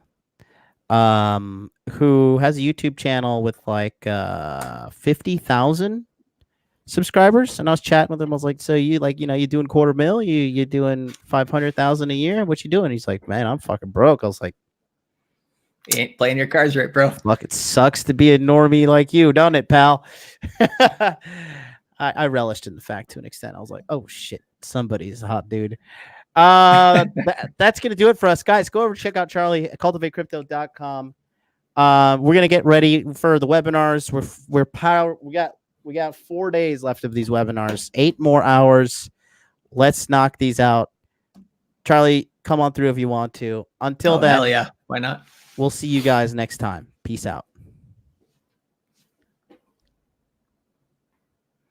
who has a YouTube channel with like 50,000 subscribers, and I was chatting with him. I was like, "So you like, you doing quarter mil? You doing 500,000 a year? What you doing?" He's like, "Man, I'm fucking broke." I was like, You ain't playing your cards right, bro. "Fuck, it sucks to be a normie like you, don't it, pal?" I relished in the fact to an extent. I was like, "Oh shit, somebody's a hot dude." That's gonna do it for us, guys. Go over check out Charlie at cultivatecrypto.com. We're gonna get ready for the webinars. We're power. We got 4 days left of these webinars. 8 more hours. Let's knock these out. Charlie, come on through if you want to. Until then, hell yeah, why not? we'll see you guys next time. Peace out.